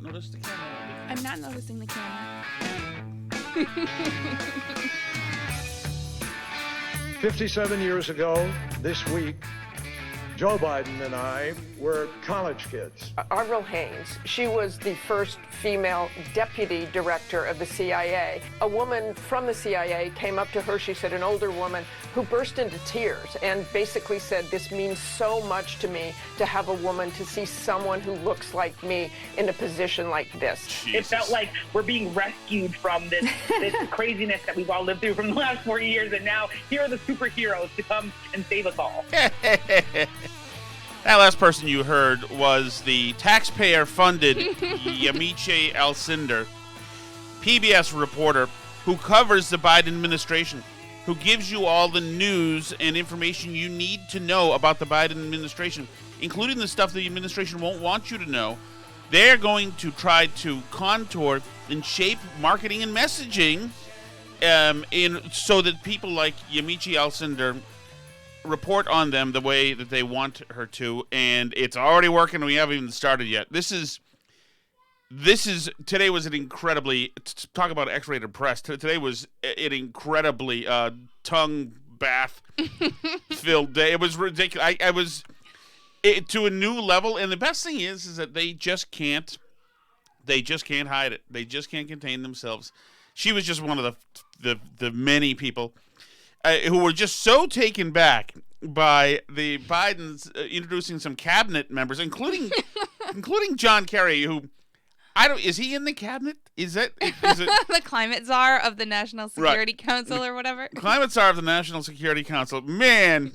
notice the camera. I'm not noticing the camera. 57 years ago, this week, Joe Biden and I were college kids. Avril Haines, she was the first female deputy director of the CIA. A woman from the CIA came up to her, she said, an older woman, who burst into tears and basically said, this means so much to me to have a woman, to see someone who looks like me in a position like this. Jesus. It felt like we're being rescued from this craziness that we've all lived through from the last 40 years, and now here are the superheroes to come and save us all. That last person you heard was the taxpayer-funded Yamiche Alcindor, PBS reporter who covers the Biden administration, who gives you all the news and information you need to know about the Biden administration, including the stuff the administration won't want you to know. They're going to try to contour and shape marketing and messaging so that people like Yamiche Alcindor report on them the way that they want her to, and it's already working. We haven't even started yet. Today was an incredibly, talk about X-rated press. Today was an incredibly tongue bath filled day. It was ridiculous. I was to a new level, and the best thing is that they just can't hide it. They just can't contain themselves. She was just one of the many people who were just so taken back by the Bidens introducing some cabinet members, including John Kerry, who is he in the cabinet? Is it The climate czar of the National Security Council or whatever? Climate czar of the National Security Council. Man,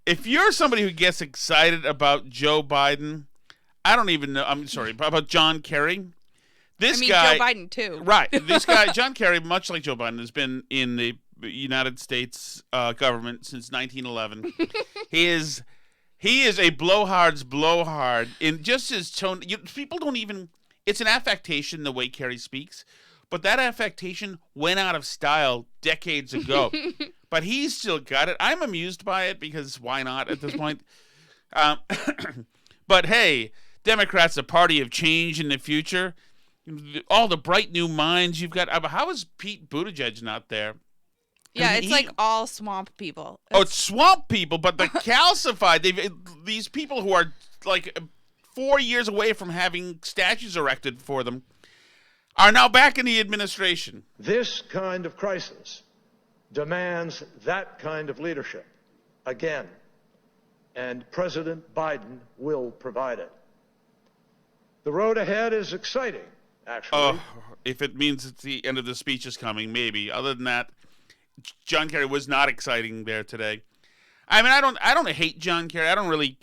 if you're somebody who gets excited about Joe Biden, I don't even know. I'm sorry, about John Kerry. Joe Biden too. Right. This guy, John Kerry, much like Joe Biden, has been in the United States government since 1911. He is a blowhard's blowhard in just his tone. People don't even. It's an affectation the way Kerry speaks, but that affectation went out of style decades ago. But he's still got it. I'm amused by it because why not at this point? But hey, Democrats, a party of change in the future. All the bright new minds you've got. How is Pete Buttigieg not there? Yeah, it's like all swamp people. It's swamp people, but the calcified. These people who are like 4 years away from having statues erected for them are now back in the administration. This kind of crisis demands that kind of leadership again, and President Biden will provide it. The road ahead is exciting, actually. If it means that the end of the speech is coming, maybe. Other than that, John Kerry was not exciting there today. I mean, I don't hate John Kerry. I don't really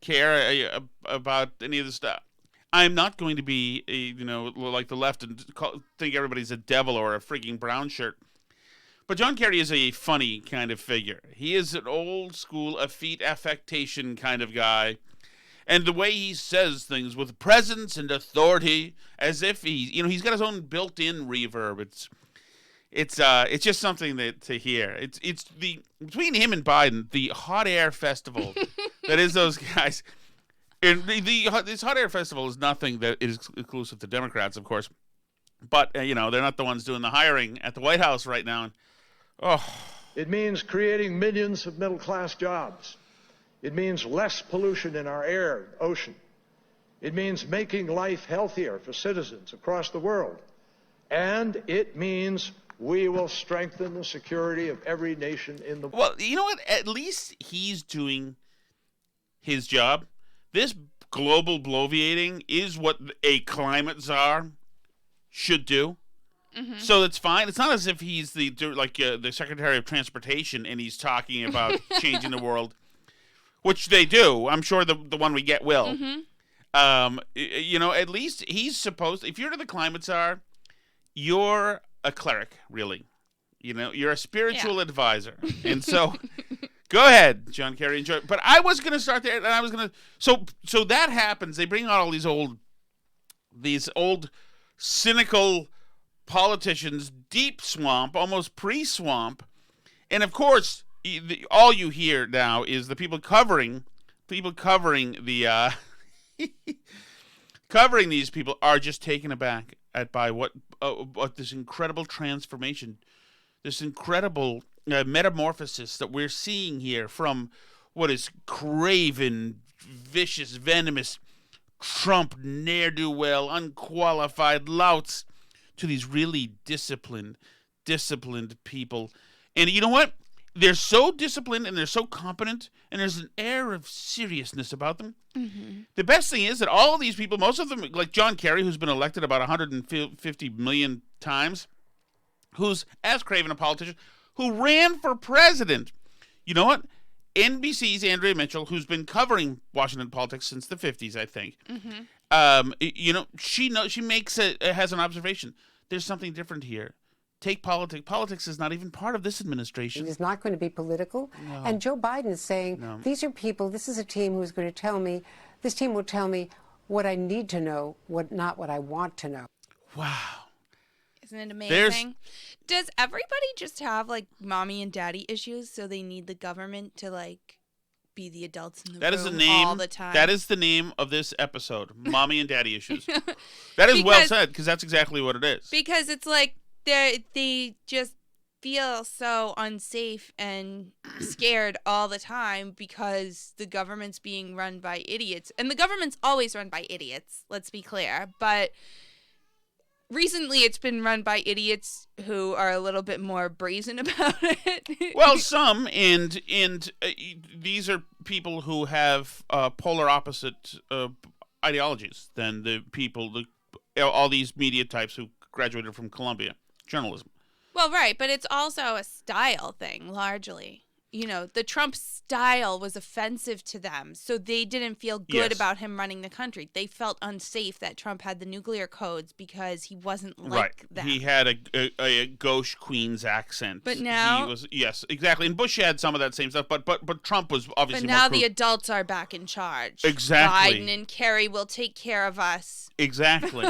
care about any of the stuff. I'm not going to be, like the left and think everybody's a devil or a freaking brown shirt. But John Kerry is a funny kind of figure. He is an old school effete affectation kind of guy. And the way he says things with presence and authority, as if he's got his own built-in reverb. It's just something to hear. It's between him and Biden, the hot air festival that is those guys. And this hot air festival is nothing that is exclusive to Democrats, of course. But they're not the ones doing the hiring at the White House right now. It means creating millions of middle-class jobs. It means less pollution in our air, ocean. It means making life healthier for citizens across the world. And it means we will strengthen the security of every nation in the world. Well, you know what? At least he's doing his job. This global bloviating is what a climate czar should do. Mm-hmm. So it's fine. It's not as if he's the Secretary of Transportation and he's talking about changing the world, which they do. I'm sure the one we get will. Mm-hmm. At least he's supposed. If you're the climate czar, you're a cleric, really. You're a spiritual advisor, and so. Go ahead, John Kerry. Enjoy. But I was going to start there, and I was going to. So that happens. They bring out all these old, cynical politicians, deep swamp, almost pre-swamp, and of course, all you hear now is the people covering the covering these people are just taken aback by what this incredible transformation, this incredible metamorphosis that we're seeing here from what is craven, vicious, venomous Trump ne'er-do-well, unqualified louts to these really disciplined people. And you know what? They're so disciplined and they're so competent, and there's an air of seriousness about them. Mm-hmm. The best thing is that all of these people, most of them, like John Kerry, who's been elected about 150 million times, who's as craven a politician, who ran for president. You know what? NBC's Andrea Mitchell, who's been covering Washington politics since the 50s, I think. Mm-hmm. She has an observation. There's something different here. Take politics. Politics is not even part of this administration. It is not going to be political. No. And Joe Biden is saying, these are people, this is a team who's going to tell me, this team will tell me what I need to know, not what I want to know. Wow. Isn't it amazing? Does everybody just have, like, mommy and daddy issues, so they need the government to, like, be the adults in the room all the time? That is the name of this episode, Mommy and Daddy Issues. That is well said, because that's exactly what it is. Because it's like, they just feel so unsafe and scared all the time because the government's being run by idiots. And the government's always run by idiots, let's be clear. But recently it's been run by idiots who are a little bit more brazen about it. Well, some, and these are people who have polar opposite ideologies than the people, all these media types who graduated from Columbia. Journalism. Well, right, but it's also a style thing, largely. You know, the Trump style was offensive to them, so they didn't feel good about him running the country. They felt unsafe that Trump had the nuclear codes because he wasn't like them. He had a gauche Queen's accent. But now... Yes, exactly. And Bush had some of that same stuff, but Trump was obviously But now the adults are back in charge. Exactly. Biden and Kerry will take care of us. Exactly.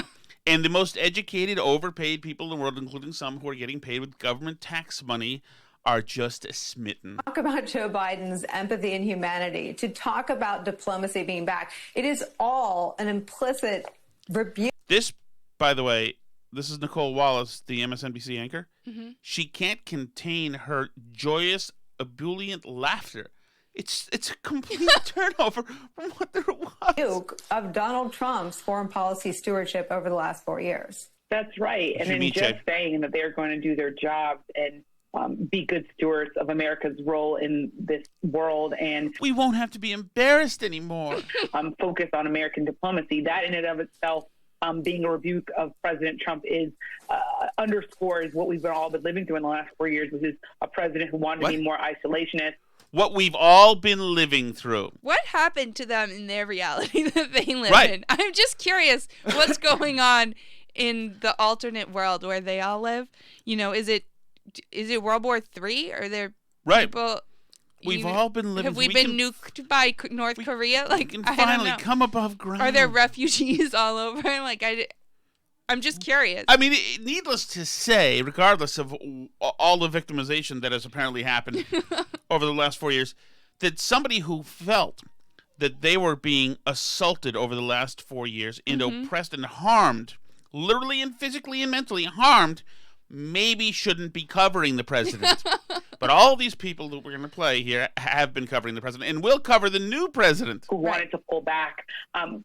And the most educated, overpaid people in the world, including some who are getting paid with government tax money, are just smitten. Talk about Joe Biden's empathy and humanity, to talk about diplomacy being back. It is all an implicit rebuke. This, by the way, this is Nicole Wallace, the MSNBC anchor. Mm-hmm. She can't contain her joyous, ebullient laughter. It's a complete turnover from what there was. Of Donald Trump's foreign policy stewardship over the last 4 years. That's right. And then just saying that they're going to do their jobs and be good stewards of America's role in this world. And we won't have to be embarrassed anymore. Focus on American diplomacy. That in and of itself, being a rebuke of President Trump is underscores what we've all been living through in the last 4 years, which is a president who wanted to be more isolationist. What we've all been living through. What happened to them in their reality that they live in? I'm just curious what's going on in the alternate world where they all live. You know, is it World War III? Are there people... We've all been living... Have we been nuked by North Korea? Like, we can finally come above ground. Are there refugees all over? Like, I'm just curious. I mean, needless to say, regardless of all the victimization that has apparently happened over the last 4 years, that somebody who felt that they were being assaulted over the last 4 years and oppressed and harmed, literally and physically and mentally harmed, maybe shouldn't be covering the president. But all these people that we're going to play here have been covering the president and will cover the new president. Who wanted to pull back.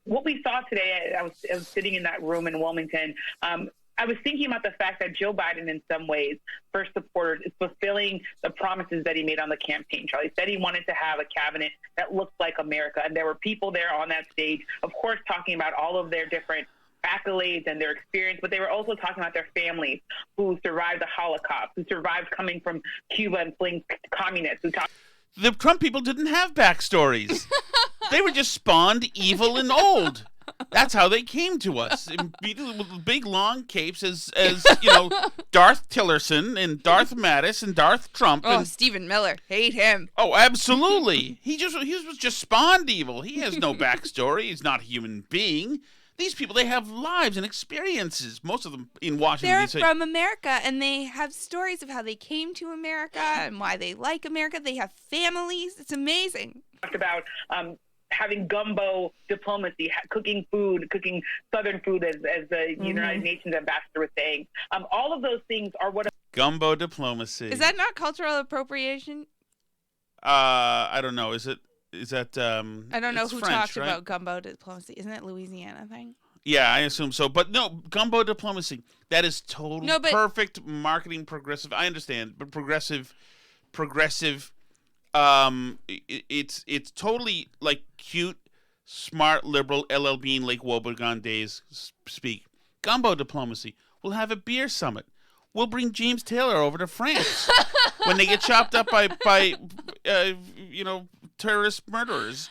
What we saw today, I was sitting in that room in Wilmington. I was thinking about the fact that Joe Biden, in some ways, first supporters, is fulfilling the promises that he made on the campaign trail. He said he wanted to have a cabinet that looked like America. And there were people there on that stage, of course, talking about all of their different accolades and their experience, but they were also talking about their families who survived the Holocaust, who survived coming from Cuba and fleeing communists. The Trump people didn't have backstories. They were just spawned evil and old. That's how they came to us. With big long capes as you know, Darth Tillerson and Darth Mattis and Darth Trump. Oh, Stephen Miller. Hate him. Oh, absolutely. He was just spawned evil. He has no backstory. He's not a human being. These people, they have lives and experiences, most of them in Washington, D.C. They're from America, and they have stories of how they came to America and why they like America. They have families. It's amazing. Talked about having gumbo diplomacy, cooking Southern food, as the United Nations ambassador was saying. All of those things are what. Gumbo diplomacy. Is that not cultural appropriation? I don't know. Is that? I don't know who French, talked right? about gumbo diplomacy. Isn't it Louisiana thing? Yeah, I assume so. But no, gumbo diplomacy. That is total perfect marketing progressive. I understand, but progressive. It's totally like cute, smart, liberal LL Bean, Lake Wobegon days speak. Gumbo diplomacy. We'll have a beer summit. We'll bring James Taylor over to France when they get chopped up by terrorist murderers.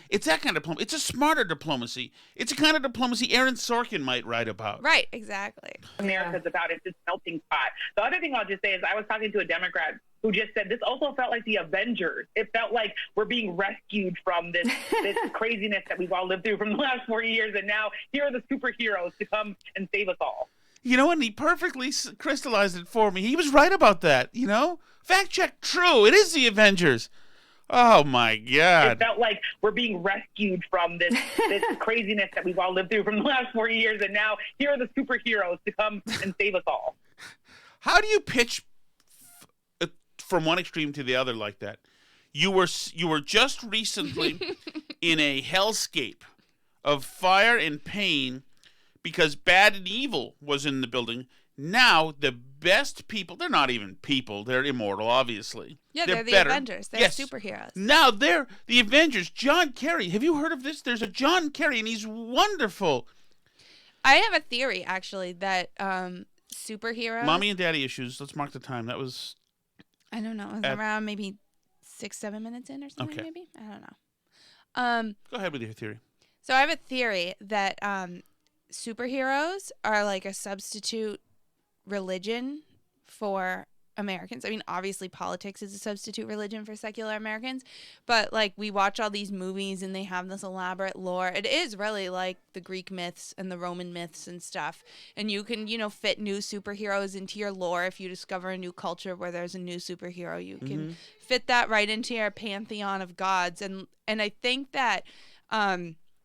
It's that kind of diplomacy. It's a smarter diplomacy. It's a kind of diplomacy Aaron Sorkin might write about. Right, exactly. America's about it's melting pot. The other thing I'll just say is I was talking to a Democrat who just said this also felt like the Avengers. It felt like we're being rescued from this craziness that we've all lived through from the last 40 years, and now here are the superheroes to come and save us all. And he perfectly crystallized it for me. He was right about that, Fact check, true. It is the Avengers. Oh, my God. It felt like we're being rescued from this craziness that we've all lived through from the last 40 years, and now here are the superheroes to come and save us all. How do you pitch from one extreme to the other like that? You were just recently in a hellscape of fire and pain because bad and evil was in the building. Now, the best people, they're not even people. They're immortal, obviously. Yeah, they're the better. Avengers. They're superheroes. Now, they're the Avengers. John Kerry. Have you heard of this? There's a John Kerry, and he's wonderful. I have a theory, actually, that superheroes... Mommy and Daddy Issues. Let's mark the time. That was... I don't know. It was around maybe 6-7 minutes in or something, maybe? I don't know. Go ahead with your theory. So I have a theory that superheroes are like a substitute religion for Americans. I mean, obviously politics is a substitute religion for secular Americans, but like we watch all these movies and they have this elaborate lore. It is really like the Greek myths and the Roman myths and stuff. And you can, fit new superheroes into your lore. If you discover a new culture where there's a new superhero, you can fit that right into your pantheon of gods. And I think that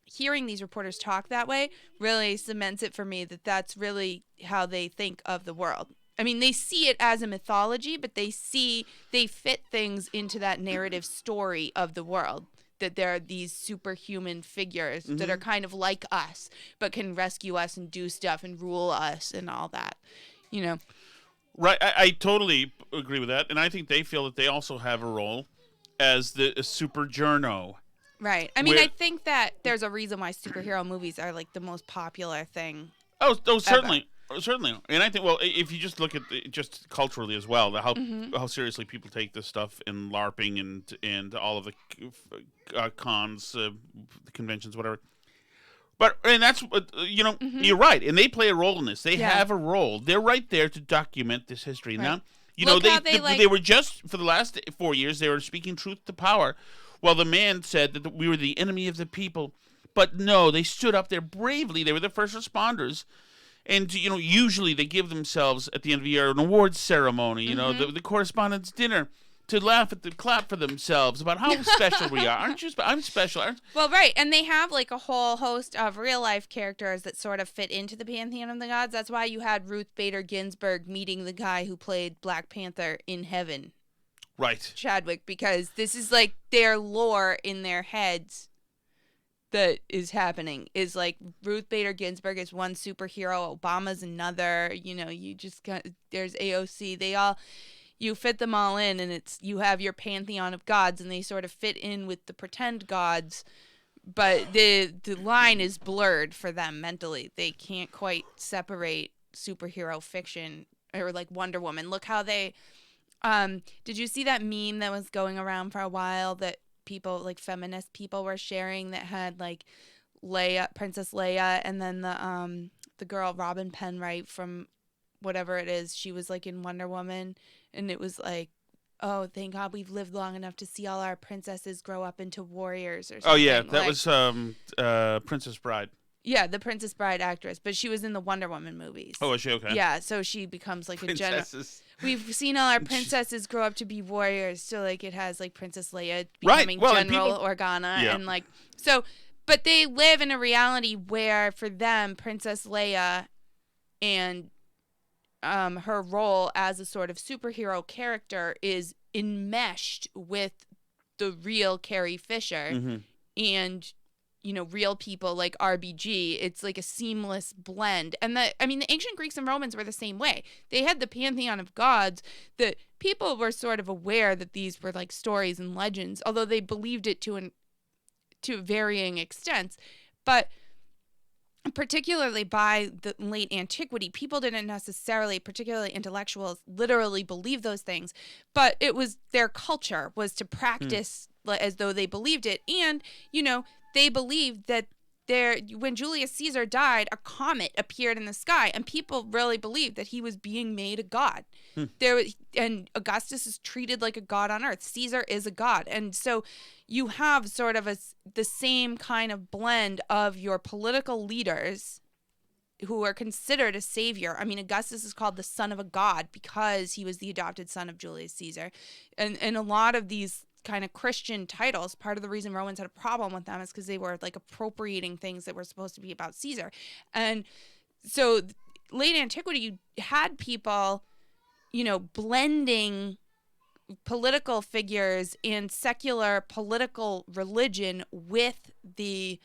hearing these reporters talk that way really cements it for me that that's really how they think of the world. I mean, they see it as a mythology, but they fit things into that narrative story of the world, that there are these superhuman figures that are kind of like us, but can rescue us and do stuff and rule us and all that, Right. I totally agree with that. And I think they feel that they also have a role as the super journo. Right. I mean, I think that there's a reason why superhero movies are like the most popular thing. Oh, certainly. Certainly. And I think, well, if you just look at just culturally as well, how seriously people take this stuff in LARPing and all of the cons, the conventions, whatever. And that's, you're right. And they play a role in this. They have a role. They're right there to document this history. Right. Now, they were just, for the last 4 years, they were speaking truth to power. Well, the man said that we were the enemy of the people. But no, they stood up there bravely. They were the first responders. And, usually they give themselves, at the end of the year, an awards ceremony, the correspondence dinner, to clap for themselves about how special we are. Aren't you? I'm special. Well, right. And they have, like, a whole host of real-life characters that sort of fit into the pantheon of the gods. That's why you had Ruth Bader Ginsburg meeting the guy who played Black Panther in heaven. Right. Chadwick, because this is, like, their lore in their heads that is happening. Is like Ruth Bader Ginsburg is one superhero, Obama's another, you just got, there's AOC, you fit them all in, and you have your pantheon of gods, and they sort of fit in with the pretend gods, but the line is blurred for them mentally. They can't quite separate superhero fiction, or like Wonder Woman. Look how they did you see that meme that was going around for a while that people, like feminist people, were sharing, that had like Princess Leia, and then the girl Robin Penright from whatever it is, she was like in Wonder Woman, and it was like, oh, thank God we've lived long enough to see all our princesses grow up into warriors or something. Oh yeah, that was Princess Bride. Yeah, the Princess Bride actress, but she was in the Wonder Woman movies. Oh, was she? Okay. Yeah, so she becomes like princesses. we've seen all our princesses grow up to be warriors. So like it has like Princess Leia becoming General Organa and like so. But they live in a reality where for them, Princess Leia and her role as a sort of superhero character is enmeshed with the real Carrie Fisher and, you know, real people like RBG. It's like a seamless blend. And the ancient Greeks and Romans were the same way. They had the pantheon of gods that people were sort of aware that these were like stories and legends, although they believed it to varying extents. But particularly by the late antiquity, people didn't necessarily, particularly intellectuals, literally believe those things, but it was their culture was to practice as though they believed it. And, you know, they believed that when Julius Caesar died, a comet appeared in the sky, and people really believed that he was being made a god. And Augustus is treated like a god on earth. Caesar is a god. And so you have sort of the same kind of blend of your political leaders who are considered a savior. I mean, Augustus is called the son of a god because he was the adopted son of Julius Caesar. And a lot of these kind of Christian titles, part of the reason Romans had a problem with them is because they were like appropriating things that were supposed to be about Caesar. And so late antiquity, you had people, you know, blending political figures and secular political religion with the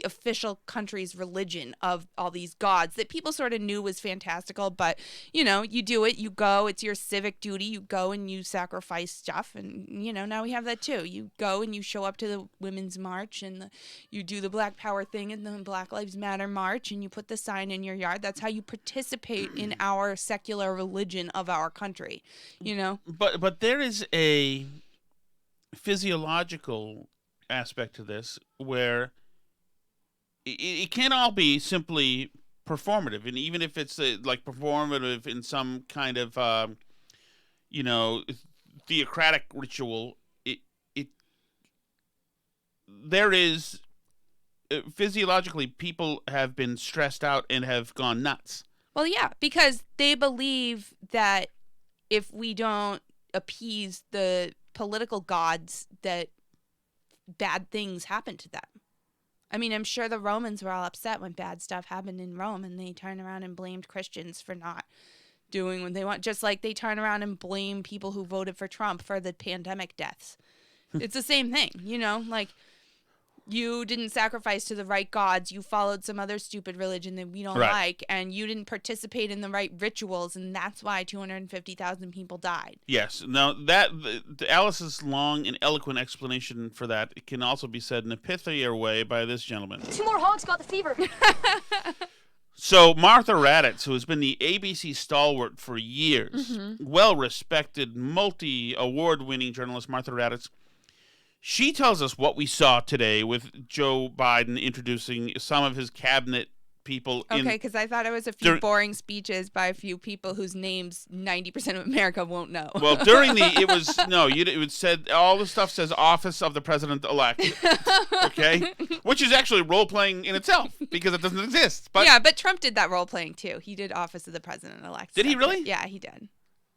official country's religion of all these gods that people sort of knew was fantastical. But, you know, you do it, you go, it's your civic duty, you go and you sacrifice stuff. And, you know, now we have that too. You go and you show up to the Women's March and you do the Black Power thing and the Black Lives Matter March and you put the sign in your yard. That's how you participate in our secular religion of our country, you know? But there is a physiological aspect to this where it can't all be simply performative, and even if it's like performative in some kind of you know, theocratic ritual, there is physiologically people have been stressed out and have gone nuts. Well, yeah, because they believe that if we don't appease the political gods, that bad things happen to them. I mean, I'm sure the Romans were all upset when bad stuff happened in Rome, and they turned around and blamed Christians for not doing what they want, just like they turn around and blame people who voted for Trump for the pandemic deaths. It's the same thing, you know, like you didn't sacrifice to the right gods, you followed some other stupid religion that we don't like, and you didn't participate in the right rituals, and that's why 250,000 people died. Yes. Now, Alice's long and eloquent explanation for that it can also be said in a pithier way by this gentleman. 2 more hogs got the fever. So Martha Raddatz, who has been the ABC stalwart for years, well-respected, multi-award-winning journalist Martha Raddatz, she tells us what we saw today with Joe Biden introducing some of his cabinet people. Okay, because I thought it was a few boring speeches by a few people whose names 90% of America won't know. Well, it was said, all the stuff says office of the president-elect, okay? Which is actually role-playing in itself because it doesn't exist. But yeah, but Trump did that role-playing too. He did office of the president-elect. Did he really? Yeah, he did.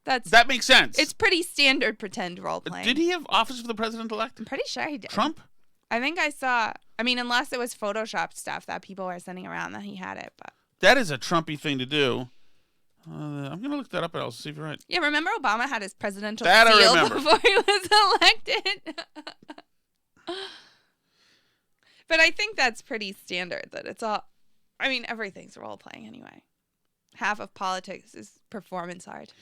That makes sense. It's pretty standard pretend role-playing. Did he have office of the president-elect? I'm pretty sure he did. Trump? I think I saw, unless it was Photoshopped stuff that people were sending around that he had it. But that is a Trumpy thing to do. I'm going to look that up and I'll see if you're right. Yeah, remember Obama had his presidential seal before he was elected? But I think that's pretty standard, that it's all, everything's role-playing anyway. Half of politics is performance art.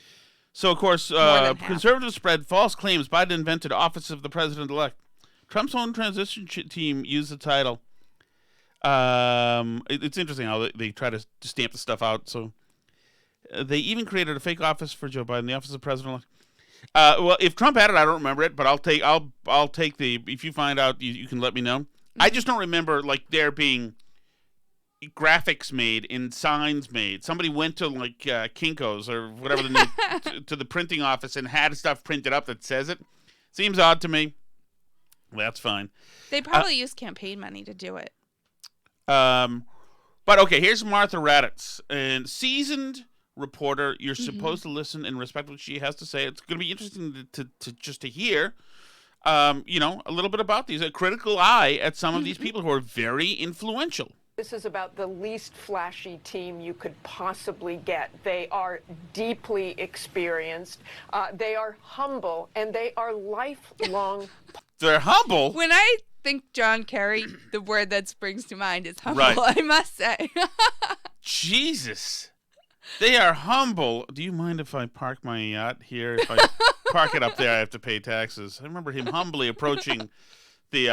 So, of course, conservatives spread false claims Biden invented office of the president-elect. Trump's own transition team used the title. It's interesting how they try to stamp the stuff out. So they even created a fake office for Joe Biden, the office of president-elect. Well, if Trump had it, I don't remember it, but I'll take the. If you find out, you can let me know. Mm-hmm. I just don't remember there being graphics made and signs made. Somebody went to Kinko's or whatever the name to the printing office and had stuff printed up that says it. Seems odd to me. That's fine. They probably use campaign money to do it. But okay, here's Martha Raddatz, and seasoned reporter. You're supposed to listen and respect what she has to say. It's going to be interesting to hear, a little bit about these. A critical eye at some of these people who are very influential. This is about the least flashy team you could possibly get. They are deeply experienced. They are humble, and they are lifelong. They're humble? When I think John Kerry, the word that springs to mind is humble, right. I must say. Jesus. They are humble. Do you mind if I park my yacht here? If I park it up there, I have to pay taxes. I remember him humbly approaching the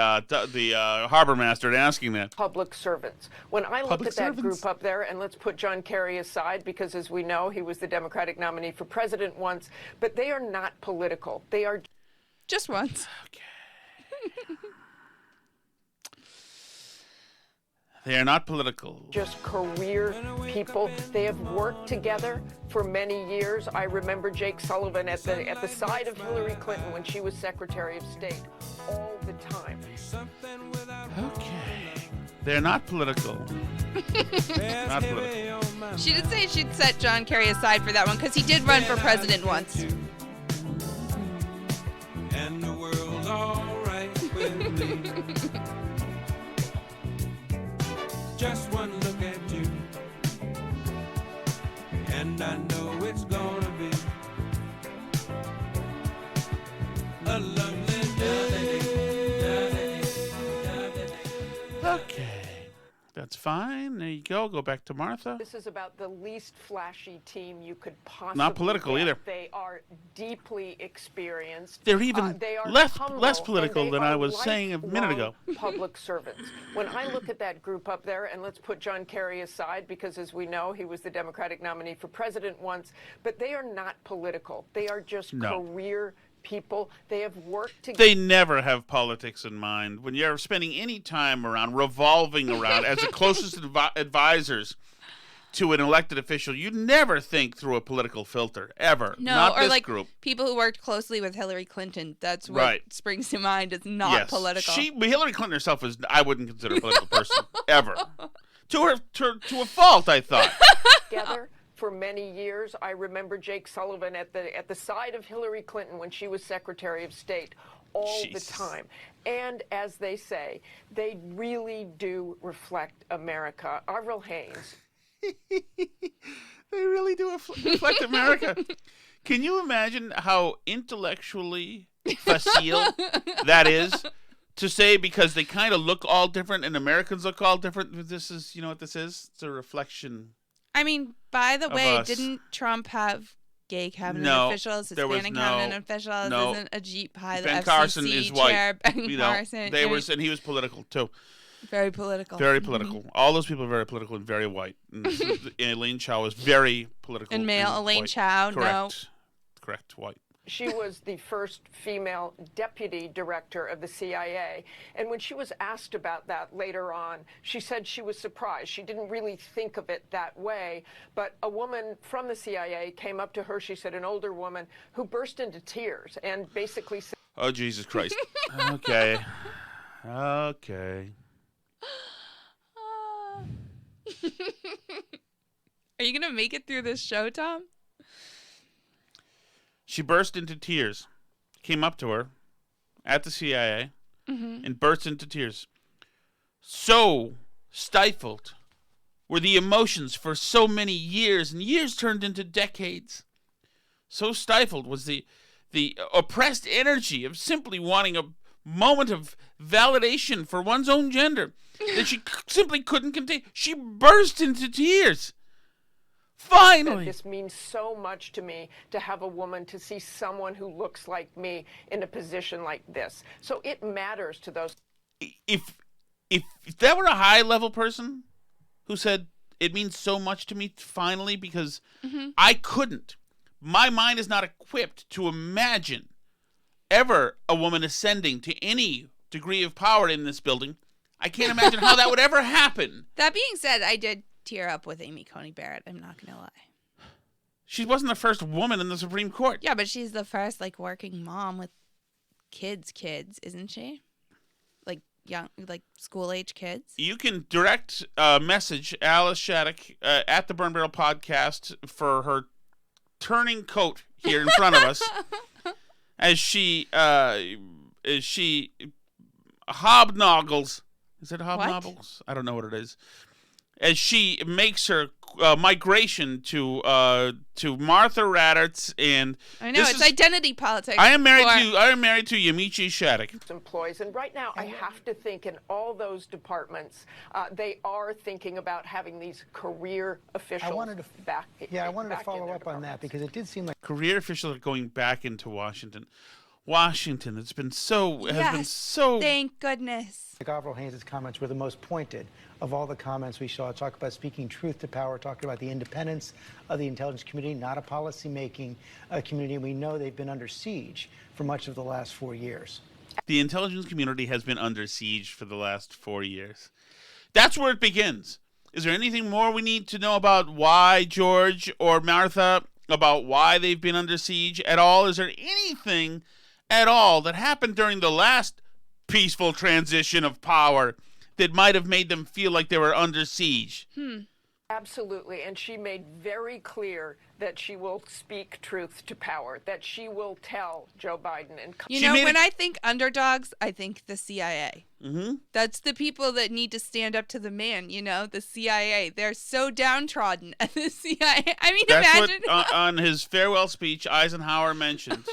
harbor master and asking that. Public servants. When I look at that group up there, and let's put John Kerry aside because, as we know, he was the Democratic nominee for president once, but they are not political. They are just once. Okay. They are not political. Just career people. They have worked together for many years. I remember Jake Sullivan at the side of Hillary Clinton when she was Secretary of State all the time. Okay. They're not political. Not political. She did say she'd set John Kerry aside for that one because he did run for president once. And the world's all right with me. Just one look at you, and I know it's gonna be a lovely day. Okay. That's fine. There you go. Go back to Martha. This is about the least flashy team you could possibly Not political get. either. They are deeply experienced. They're even they are less humble, political and than they I are was saying a minute ago. Public servants. When I look at that group up there, and let's put John Kerry aside because, as we know, he was the Democratic nominee for president once, but they are not political. They are just career people. They have worked together. They never have politics in mind. When you're spending any time revolving around as the closest advisors to an elected official, you never think through a political filter, ever. No, not or this like group. People who worked closely with Hillary Clinton. That's what springs to mind. It's not political. Hillary Clinton herself I wouldn't consider a political person, ever. To a fault, I thought. Together for many years. I remember Jake Sullivan at the side of Hillary Clinton when she was Secretary of State all the time. And as they say, they really do reflect America. Avril Haines. They really do reflect America. Can you imagine how intellectually facile that is to say, because they kind of look all different and Americans look all different? This is, you know what this is? It's a reflection. I mean, by the way, us. didn't Trump have gay cabinet officials, Hispanic cabinet officials? No. Isn't Ajit Pai the Ben FCC Carson is white. chair? Ben Carson. And he was political too. Very political. Very political. All those people are very political and very white. And Elaine Chao is very political. And male Elaine white. Chao, Correct, white. She was the first female deputy director of the CIA. And when she was asked about that later on, she said she was surprised. She didn't really think of it that way. But a woman from the CIA came up to her, she said, an older woman, who burst into tears and basically said, "Oh, Jesus Christ." Okay. Okay. Are you going to make it through this show, Tom? She burst into tears, came up to her at the CIA, and burst into tears. So stifled were the emotions for so many years, and years turned into decades. So stifled was the oppressed energy of simply wanting a moment of validation for one's own gender that she simply couldn't contain. She burst into tears. Finally. This means so much to me to have a woman, to see someone who looks like me in a position like this. So it matters to those. If that were a high-level person who said, it means so much to me finally because I couldn't. My mind is not equipped to imagine ever a woman ascending to any degree of power in this building. I can't imagine how that would ever happen. That being said, I did tear up with Amy Coney Barrett. I'm not going to lie. She wasn't the first woman in the Supreme Court. Yeah, but she's the first, working mom with kids, isn't she? young, like school-age kids. You can direct message Alice Shattuck at the Burn Barrel Podcast for her turning coat here in front of us as she hobnoggles. Is it hobnobbles? What? I don't know what it is. As she makes her migration to Martha Raddatz, and I know it's identity politics. I am married to Yamiche Shattuck. Employees, and right now I have to think in all those departments, they are thinking about having these career officials back. I wanted to follow up on that because it did seem like career officials are going back into Washington. Washington, has been so. Thank goodness. Avril Haines' comments were the most pointed of all the comments we saw. Talk about speaking truth to power, talking about the independence of the intelligence community, not a policy-making community. We know they've been under siege for much of the last 4 years. The intelligence community has been under siege for the last 4 years. That's where it begins. Is there anything more we need to know about why George or Martha, about why they've been under siege at all? Is there anything at all that happened during the last peaceful transition of power that might have made them feel like they were under siege? Absolutely, and she made very clear that she will speak truth to power, that she will tell Joe Biden. And when I think underdogs, I think the CIA. Mm-hmm. That's the people that need to stand up to the man, the CIA. They're so downtrodden at the CIA. I mean, that's imagine. What, on his farewell speech, Eisenhower mentioned.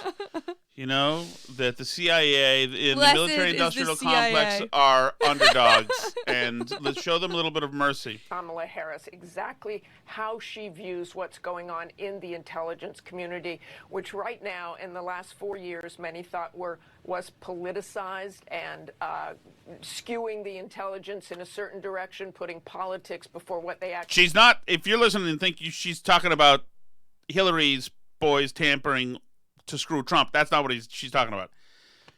That the CIA in the military-industrial complex are underdogs, and let's show them a little bit of mercy. Kamala Harris, exactly how she views what's going on in the intelligence community, which right now, in the last 4 years, many thought was politicized and skewing the intelligence in a certain direction, putting politics before what they actually... She's not, if you're listening and think she's talking about Hillary's boys tampering to screw Trump. That's not what she's talking about.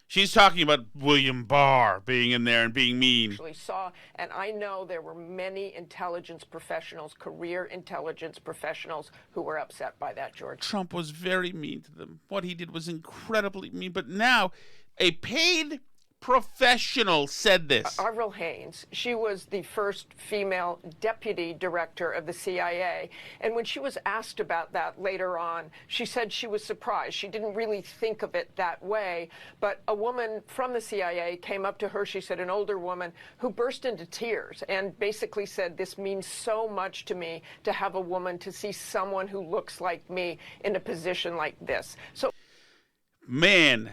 She's talking about William Barr being in there and being mean. Actually saw, and I know there were many intelligence professionals, career intelligence professionals, who were upset by that, George. Trump was very mean to them. What he did was incredibly mean. But now, a paid professional said this. Avril Haines, she was the first female deputy director of the CIA. And when she was asked about that later on, she said she was surprised. She didn't really think of it that way. But a woman from the CIA came up to her, she said, an older woman, who burst into tears and basically said, this means so much to me to have a woman, to see someone who looks like me in a position like this. So, man,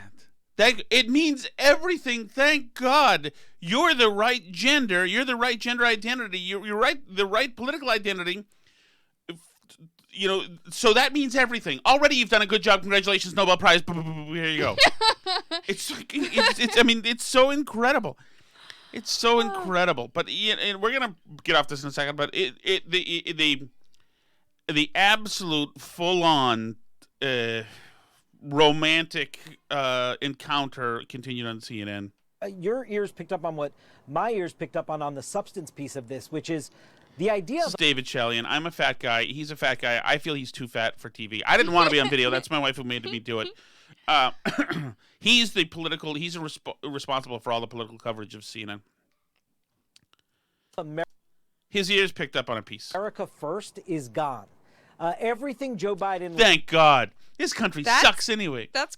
it means everything. Thank God you're the right gender. You're the right gender identity. You're right. The right political identity. So that means everything. Already, you've done a good job. Congratulations, Nobel Prize. Here you go. It's so incredible. It's so incredible. But and we're gonna get off this in a second. But the absolute full-on romantic encounter continued on CNN. Your ears picked up on what my ears picked up on the substance piece of this, which is the idea of... David Chalian. I'm a fat guy. He's a fat guy. I feel he's too fat for TV. I didn't want to be on video. That's my wife who made me do it. He's responsible for all the political coverage of CNN. His ears picked up on a piece. America First is gone. Everything Joe Biden... Thank God. This country sucks anyway. That's,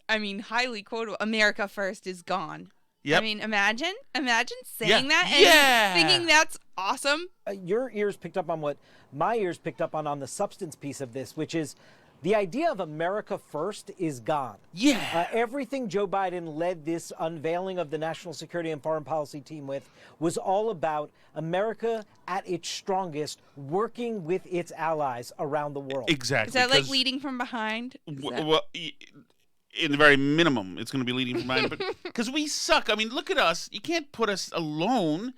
highly quotable. America First is gone. Yep. Imagine saying that and thinking that's awesome. Your ears picked up on what my ears picked up on the substance piece of this, which is the idea of America First is gone. Yeah. Everything Joe Biden led this unveiling of the national security and foreign policy team with was all about America at its strongest, working with its allies around the world. Exactly. Is that like leading from behind? Well, in the very minimum, it's going to be leading from behind. But because we suck. Look at us. You can't put us alone.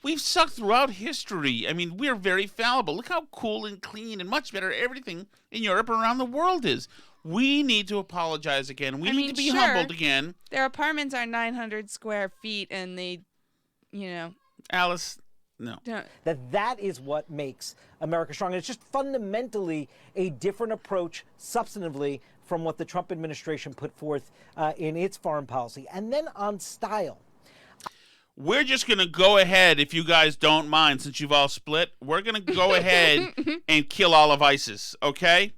We've sucked throughout history. We're very fallible. Look how cool and clean and much better everything in Europe and around the world is. We need to apologize again. We need to be humbled again. Their apartments are 900 square feet, and they, Alice, no. That is what makes America strong. And it's just fundamentally a different approach, substantively, from what the Trump administration put forth in its foreign policy. And then on style. we're just going to go ahead, if you guys don't mind, since you've all split, we're going to go ahead and kill all of ISIS, okay?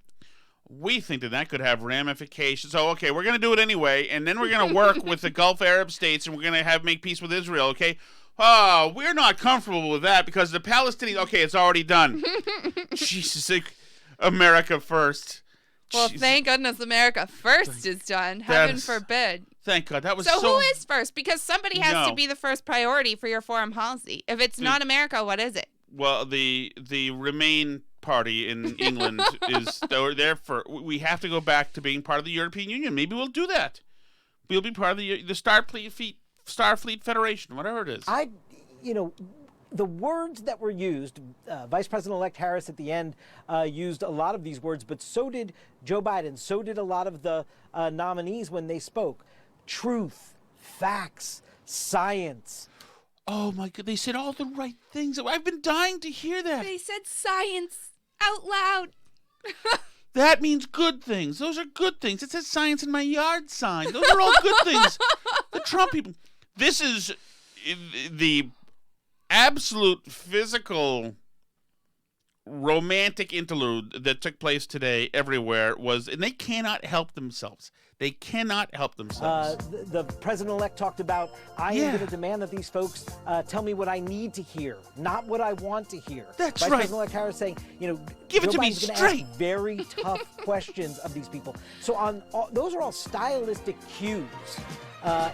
We think that could have ramifications. So, okay, we're going to do it anyway, and then we're going to work with the Gulf Arab states, and we're going to make peace with Israel, okay? Oh, we're not comfortable with that because the Palestinians, okay, it's already done. Jesus, America first. Well, Jesus. thank goodness America first is done. Heaven forbid. Thank God. That was so who is first? Because somebody has to be the first priority for your foreign policy. If it's not America, what is it? Well, the Remain party in England is there for. We have to go back to being part of the European Union. Maybe we'll do that. We'll be part of the Starfleet Federation, whatever it is. The words that were used, Vice President-elect Harris at the end used a lot of these words, but so did Joe Biden. So did a lot of the nominees when they spoke. Truth, facts, science. Oh, my God. They said all the right things. I've been dying to hear that. They said science out loud. That means good things. Those are good things. It says science in my yard sign. Those are all good things. The Trump people. This is the absolute physical romantic interlude that took place today everywhere and they cannot help themselves. They cannot help themselves. The president-elect talked about, I am going to demand that these folks tell me what I need to hear, not what I want to hear. That's Vice right. President-elect Harris saying, give it to Joe me Biden's gonna straight. Ask very tough questions of these people. So those are all stylistic cues.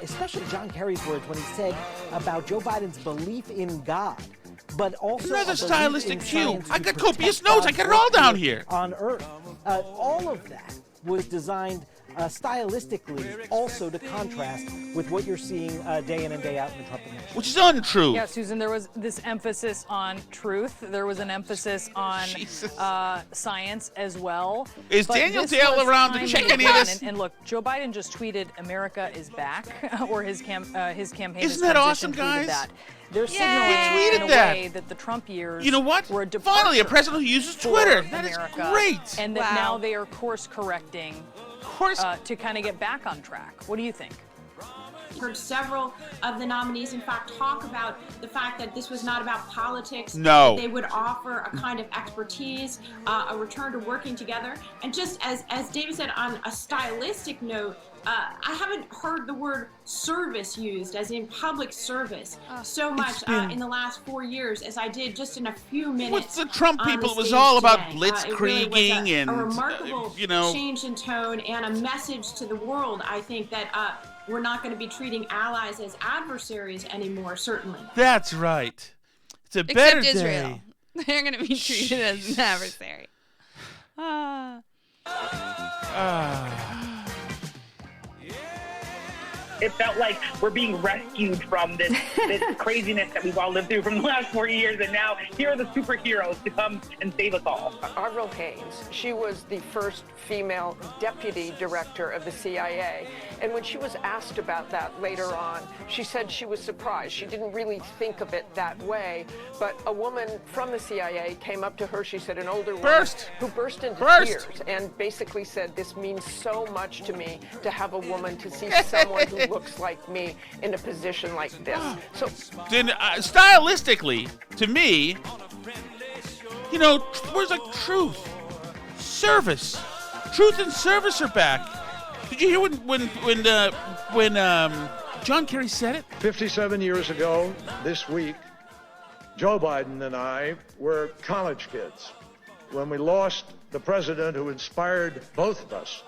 Especially John Kerry's words when he said about Joe Biden's belief in God, but also another stylistic cue. I got copious notes. notes. I got it all down here. On Earth, all of that was designed stylistically also to contrast with what you're seeing day in and day out in the Trump administration. Which is untrue. Yeah, Susan, there was this emphasis on truth. There was an emphasis on science as well. Is But Daniel this Dale was around to timely check any of done. this? And look, Joe Biden just tweeted, "America is back," or his campaign. Isn't that awesome, guys? That. They're We signaling tweeted in a that. way that the Trump years You know what? were a departure Finally, a president who uses for Twitter. That is America, great. And that now they are course correcting to kind of get back on track. What do you think? Heard several of the nominees, in fact, talk about the fact that this was not about politics. No. They would offer a kind of expertise, a return to working together. And just as David said, on a stylistic note, I haven't heard the word service used, as in public service, so much in the last 4 years as I did just in a few minutes. With the Trump people, it was all about blitzkrieging and, a remarkable change in tone and a message to the world, I think, that we're not going to be treating allies as adversaries anymore, certainly. That's right. It's a better Except day. Israel. They're going to be treated as an adversary. It felt like we're being rescued from this craziness that we've all lived through from the last 40 years, and now here are the superheroes to come and save us all. Avril Haines, she was the first female deputy director of the CIA, and when she was asked about that later on, she said she was surprised. She didn't really think of it that way, but a woman from the CIA came up to her, she said, an older woman who burst into tears and basically said, this means so much to me to have a woman, to see someone who looks like me in a position like this. So then, stylistically, to me, where's like truth, service, truth and service are back. Did you hear when John Kerry said it? 57 years ago this week, Joe Biden and I were college kids when we lost the president who inspired both of us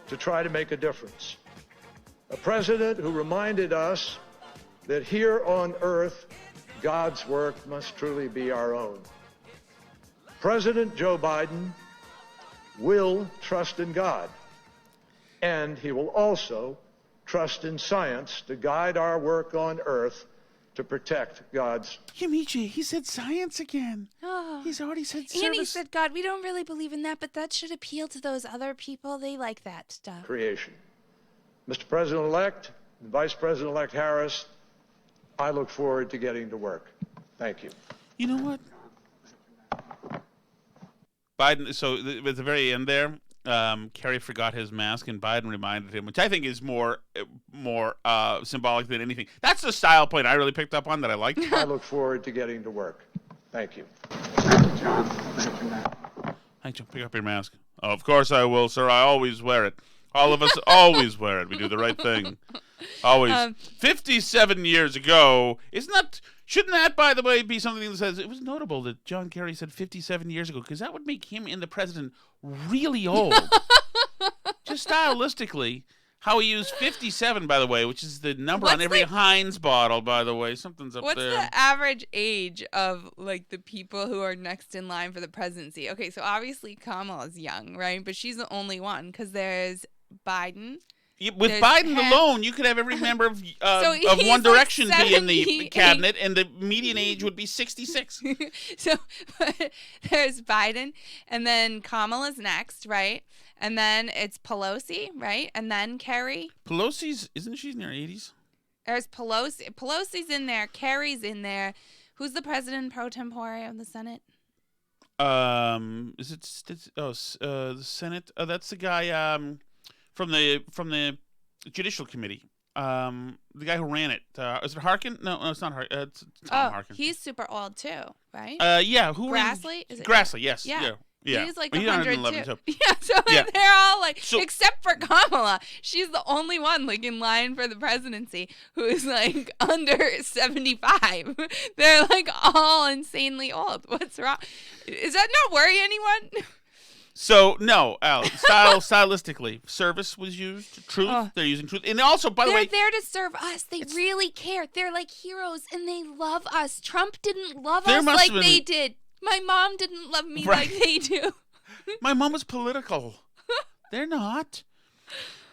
to try to make a difference. A president who reminded us that here on earth, God's work must truly be our own. President Joe Biden will trust in God, and he will also trust in science to guide our work on earth to protect God's. Yamiche, he said science again. He's already said service. And he said, God, we don't really believe in that, but that should appeal to those other people. They like that stuff. Creation. Mr. President-elect and Vice President-elect Harris, I look forward to getting to work. Thank you. You know what? Biden, so at the very end there, Kerry forgot his mask and Biden reminded him, which I think is more symbolic than anything. That's the style point I really picked up on that I liked. I look forward to getting to work. Thank you. John, thank you, Matt. Hey, John, pick up your mask. Oh, of course I will, sir. I always wear it. All of us always wear it. We do the right thing. Always. 57 years ago. Shouldn't that, by the way, be something that says it was notable that John Kerry said 57 years ago, because that would make him and the president really old. Just stylistically, how he used 57, by the way, which is the number on every Heinz bottle, by the way. Something's up there. What's the average age of, like, the people who are next in line for the presidency? Okay, so obviously Kamala's young, right? But she's the only one, because there's Biden. With Biden alone, you could have every member of One Direction be in the cabinet, and the median age would be 66. So there's Biden, and then Kamala's next, right? And then it's Pelosi, right? And then Kerry. Isn't she in her 80s? There's Pelosi. Pelosi's in there. Kerry's in there. Who's the president pro tempore of the Senate? Is it the Senate? Oh, that's the guy from the Judicial Committee. The guy who ran it. Is it Harkin? No, it's not Harkin. It's Tom Harkin. He's super old too, right? Yeah. Who? Grassley? Is it Grassley? Yes. Yeah. Yeah. He's like 111 too. too. Yeah, so they're all like, except for Kamala. She's the only one like in line for the presidency who is like under 75. They're like all insanely old. What's wrong? Does that not worry anyone? So, no, stylistically, service was used, truth, they're using truth. And also, by the way... They're there to serve us. They really care. They're like heroes, and they love us. Trump didn't love us like they did. My mom didn't love me like they do. My mom was political. They're not.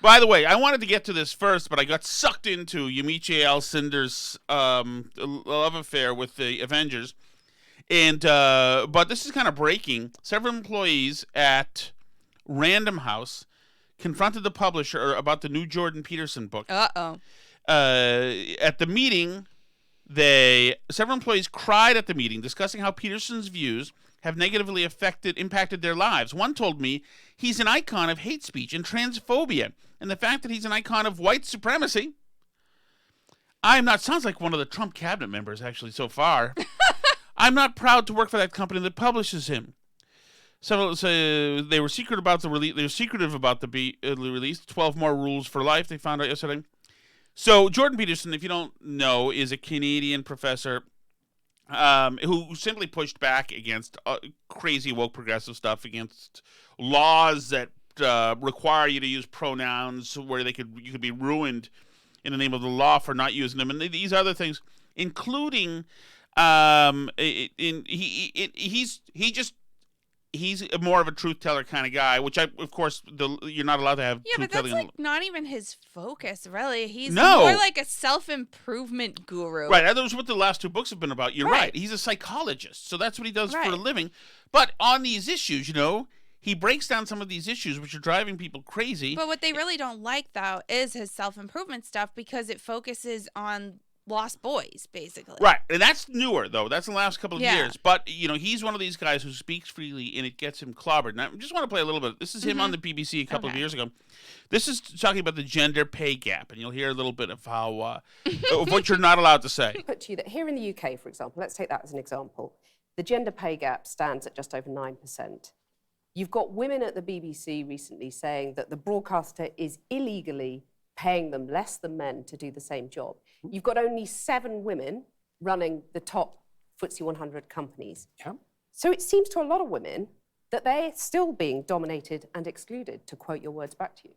By the way, I wanted to get to this first, but I got sucked into Yamiche Alcindor's love affair with the Avengers. And but this is kind of breaking. Several employees at Random House confronted the publisher about the new Jordan Peterson book. Uh-oh. At the meeting, several employees cried at the meeting, discussing how Peterson's views have negatively impacted their lives. One told me he's an icon of hate speech and transphobia, and the fact that he's an icon of white supremacy. Sounds like one of the Trump cabinet members, actually, so far. I'm not proud to work for that company that publishes him. Several say they were secretive about the release. They were secretive about the release. 12 more rules for life. They found out yesterday. So Jordan Peterson, if you don't know, is a Canadian professor who simply pushed back against crazy woke progressive stuff, against laws that require you to use pronouns where you could be ruined in the name of the law for not using them, and these other things, including. He's more of a truth teller kind of guy, which of course you're not allowed to have. Yeah, but that's like not even his focus, really. He's more like a self-improvement guru. Right, that was what the last two books have been about. You're right. He's a psychologist, so that's what he does for a living. But on these issues, he breaks down some of these issues which are driving people crazy. But what they really don't like, though, is his self-improvement stuff because it focuses on lost boys, basically. Right, and that's newer, though. That's in the last couple of years. But, he's one of these guys who speaks freely, and it gets him clobbered. And I just want to play a little bit. This is him on the BBC a couple of years ago. This is talking about the gender pay gap, and you'll hear a little bit of how of what you're not allowed to say. Put to you that here in the UK, for example, let's take that as an example, the gender pay gap stands at just over 9%. You've got women at the BBC recently saying that the broadcaster is illegally paying them less than men to do the same job. You've got only 7 women running the top FTSE 100 companies. Yeah. So it seems to a lot of women that they're still being dominated and excluded, to quote your words back to you.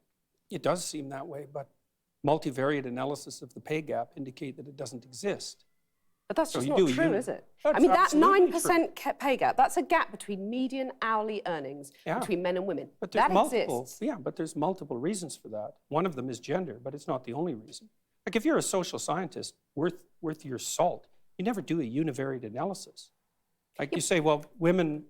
It does seem that way, but multivariate analysis of the pay gap indicate that it doesn't exist. But that's just not true, is it? I mean, that 9% pay gap, that's a gap between median hourly earnings between men and women. But there's exists. Yeah, but there's multiple reasons for that. One of them is gender, but it's not the only reason. Like if you're a social scientist worth your salt, you never do a univariate analysis. Like you say, well, women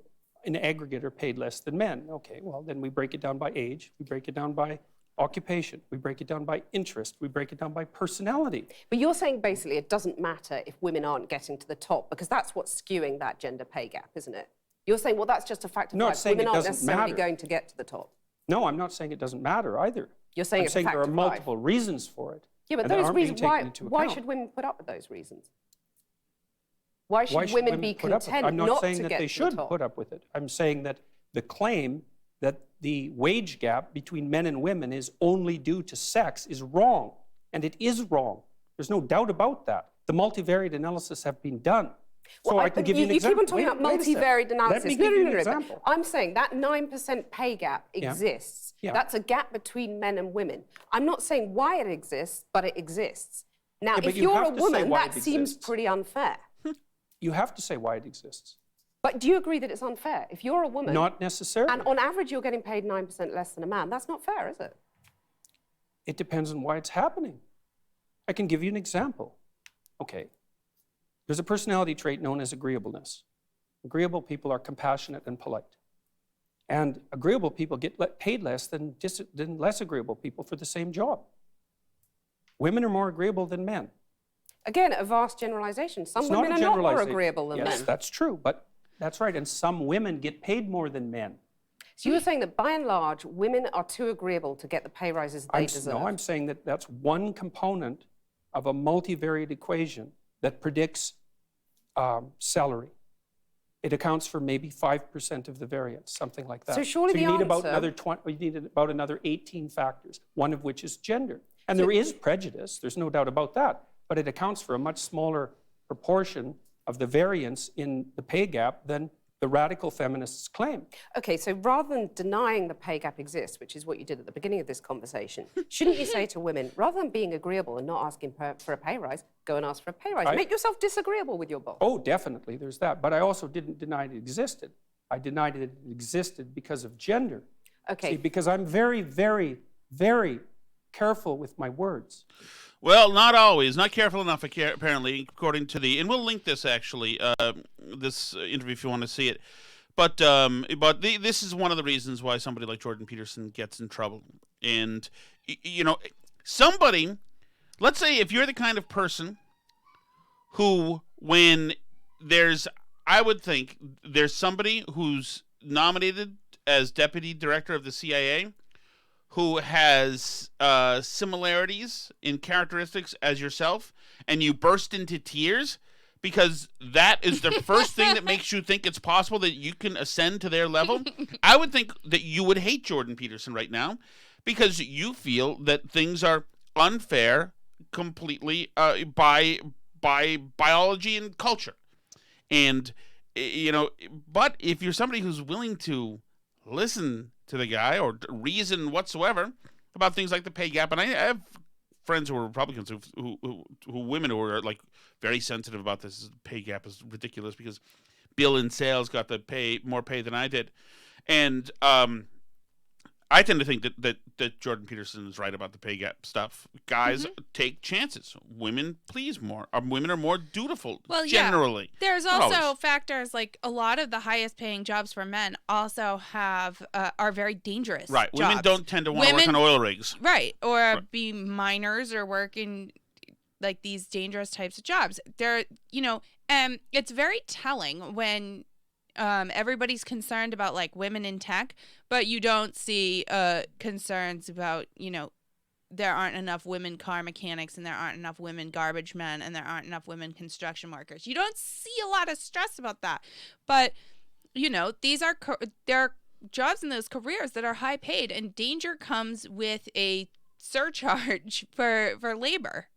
in aggregate are paid less than men. Okay, well, then we break it down by age, we break it down by occupation, we break it down by interest, we break it down by personality. But you're saying basically it doesn't matter if women aren't getting to the top, because that's what's skewing that gender pay gap, isn't it? You're saying, well, that's just a fact of life. Women aren't necessarily going to get to the top. No, I'm not saying it doesn't matter either. You're saying I'm it's a saying fact there are of life. multiple reasons for it. Yeah, but and that those aren't being reasons, taken into why account. should women put up with those reasons? Why should women be put up with it? content I'm not not saying to that get they to the should top? put up with it. I'm saying that the claim that the wage gap between men and women is only due to sex is wrong, and it is wrong. There's no doubt about that. The multivariate analysis have been done. So I can give you an example. You keep on talking about multivariate analysis. Let me give you an No. example. I'm saying that 9% pay gap exists. Yeah. That's a gap between men and women. I'm not saying why it exists, but it exists. Now, Yeah, but if you you're have a to say woman, why that it seems exists. pretty unfair. You have to say why it exists. But do you agree that it's unfair? If you're a woman, Not necessarily. and on average you're getting paid 9% less than a man, that's not fair, is it? It depends on why it's happening. I can give you an example. Okay. There's a personality trait known as agreeableness. Agreeable people are compassionate and polite. And agreeable people get paid less than less agreeable people for the same job. Women are more agreeable than men. Again, a vast generalization. Some It's not women a are not more generalization. agreeable than Yes, men. that's true, but that's right. And some women get paid more than men. So you're saying that by and large, women are too agreeable to get the pay rises they deserve? No, I'm saying that that's one component of a multivariate equation that predicts salary. It accounts for maybe 5% of the variance, something like that. So surely you the need about answer- you need about another 18 factors, one of which is gender. And there is prejudice, there's no doubt about that, but it accounts for a much smaller proportion of the variance in the pay gap than the radical feminists claim. Okay, so rather than denying the pay gap exists, which is what you did at the beginning of this conversation, shouldn't you say to women, rather than being agreeable and not asking for a pay rise, go and ask for a pay rise? Make yourself disagreeable with your boss. Oh, definitely, there's that. But I also didn't deny it existed. I denied it existed because of gender. Okay. See, because I'm very, very, very careful with my words. Well, not always. Not careful enough, apparently, according to the... And we'll link this, actually, this interview if you want to see it. But this is one of the reasons why somebody like Jordan Peterson gets in trouble. And, you know, somebody... Let's say if you're the kind of person who, when there's... I would think there's somebody who's nominated as deputy director of the CIA who has similarities in characteristics as yourself, and you burst into tears because that is the first thing that makes you think it's possible that you can ascend to their level, I would think that you would hate Jordan Peterson right now because you feel that things are unfair completely by biology and culture. And, you know, but if you're somebody who's willing to listen to the guy or reason whatsoever about things like the pay gap, and I have friends who are Republicans who women who are like very sensitive about this. Pay gap is ridiculous because Bill in sales got more pay than I did, and I tend to think that Jordan Peterson is right about the pay gap stuff. Guys take chances. Women please more. Women are more dutiful generally. Yeah. There's Not also always. factors like a lot of the highest paying jobs for men also are very dangerous. Right. Jobs. Women don't tend to want to work on oil rigs. Right. Or be miners or work in like these dangerous types of jobs. It's very telling when everybody's concerned about like women in tech, but you don't see concerns about, there aren't enough women car mechanics and there aren't enough women garbage men and there aren't enough women construction workers. You don't see a lot of stress about that. But, there are jobs in those careers that are high paid, and danger comes with a surcharge for labor.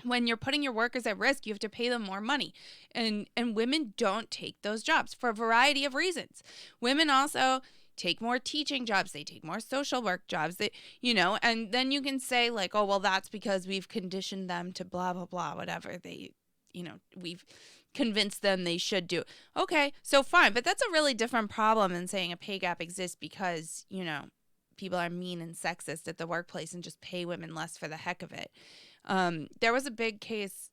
When you're putting your workers at risk, you have to pay them more money. And women don't take those jobs for a variety of reasons. Women also take more teaching jobs. They take more social work jobs. And then you can say like, oh, well, that's because we've conditioned them to blah, blah, blah, whatever we've convinced them they should do. Okay, so fine. But that's a really different problem than saying a pay gap exists because, people are mean and sexist at the workplace and just pay women less for the heck of it. There was a big case.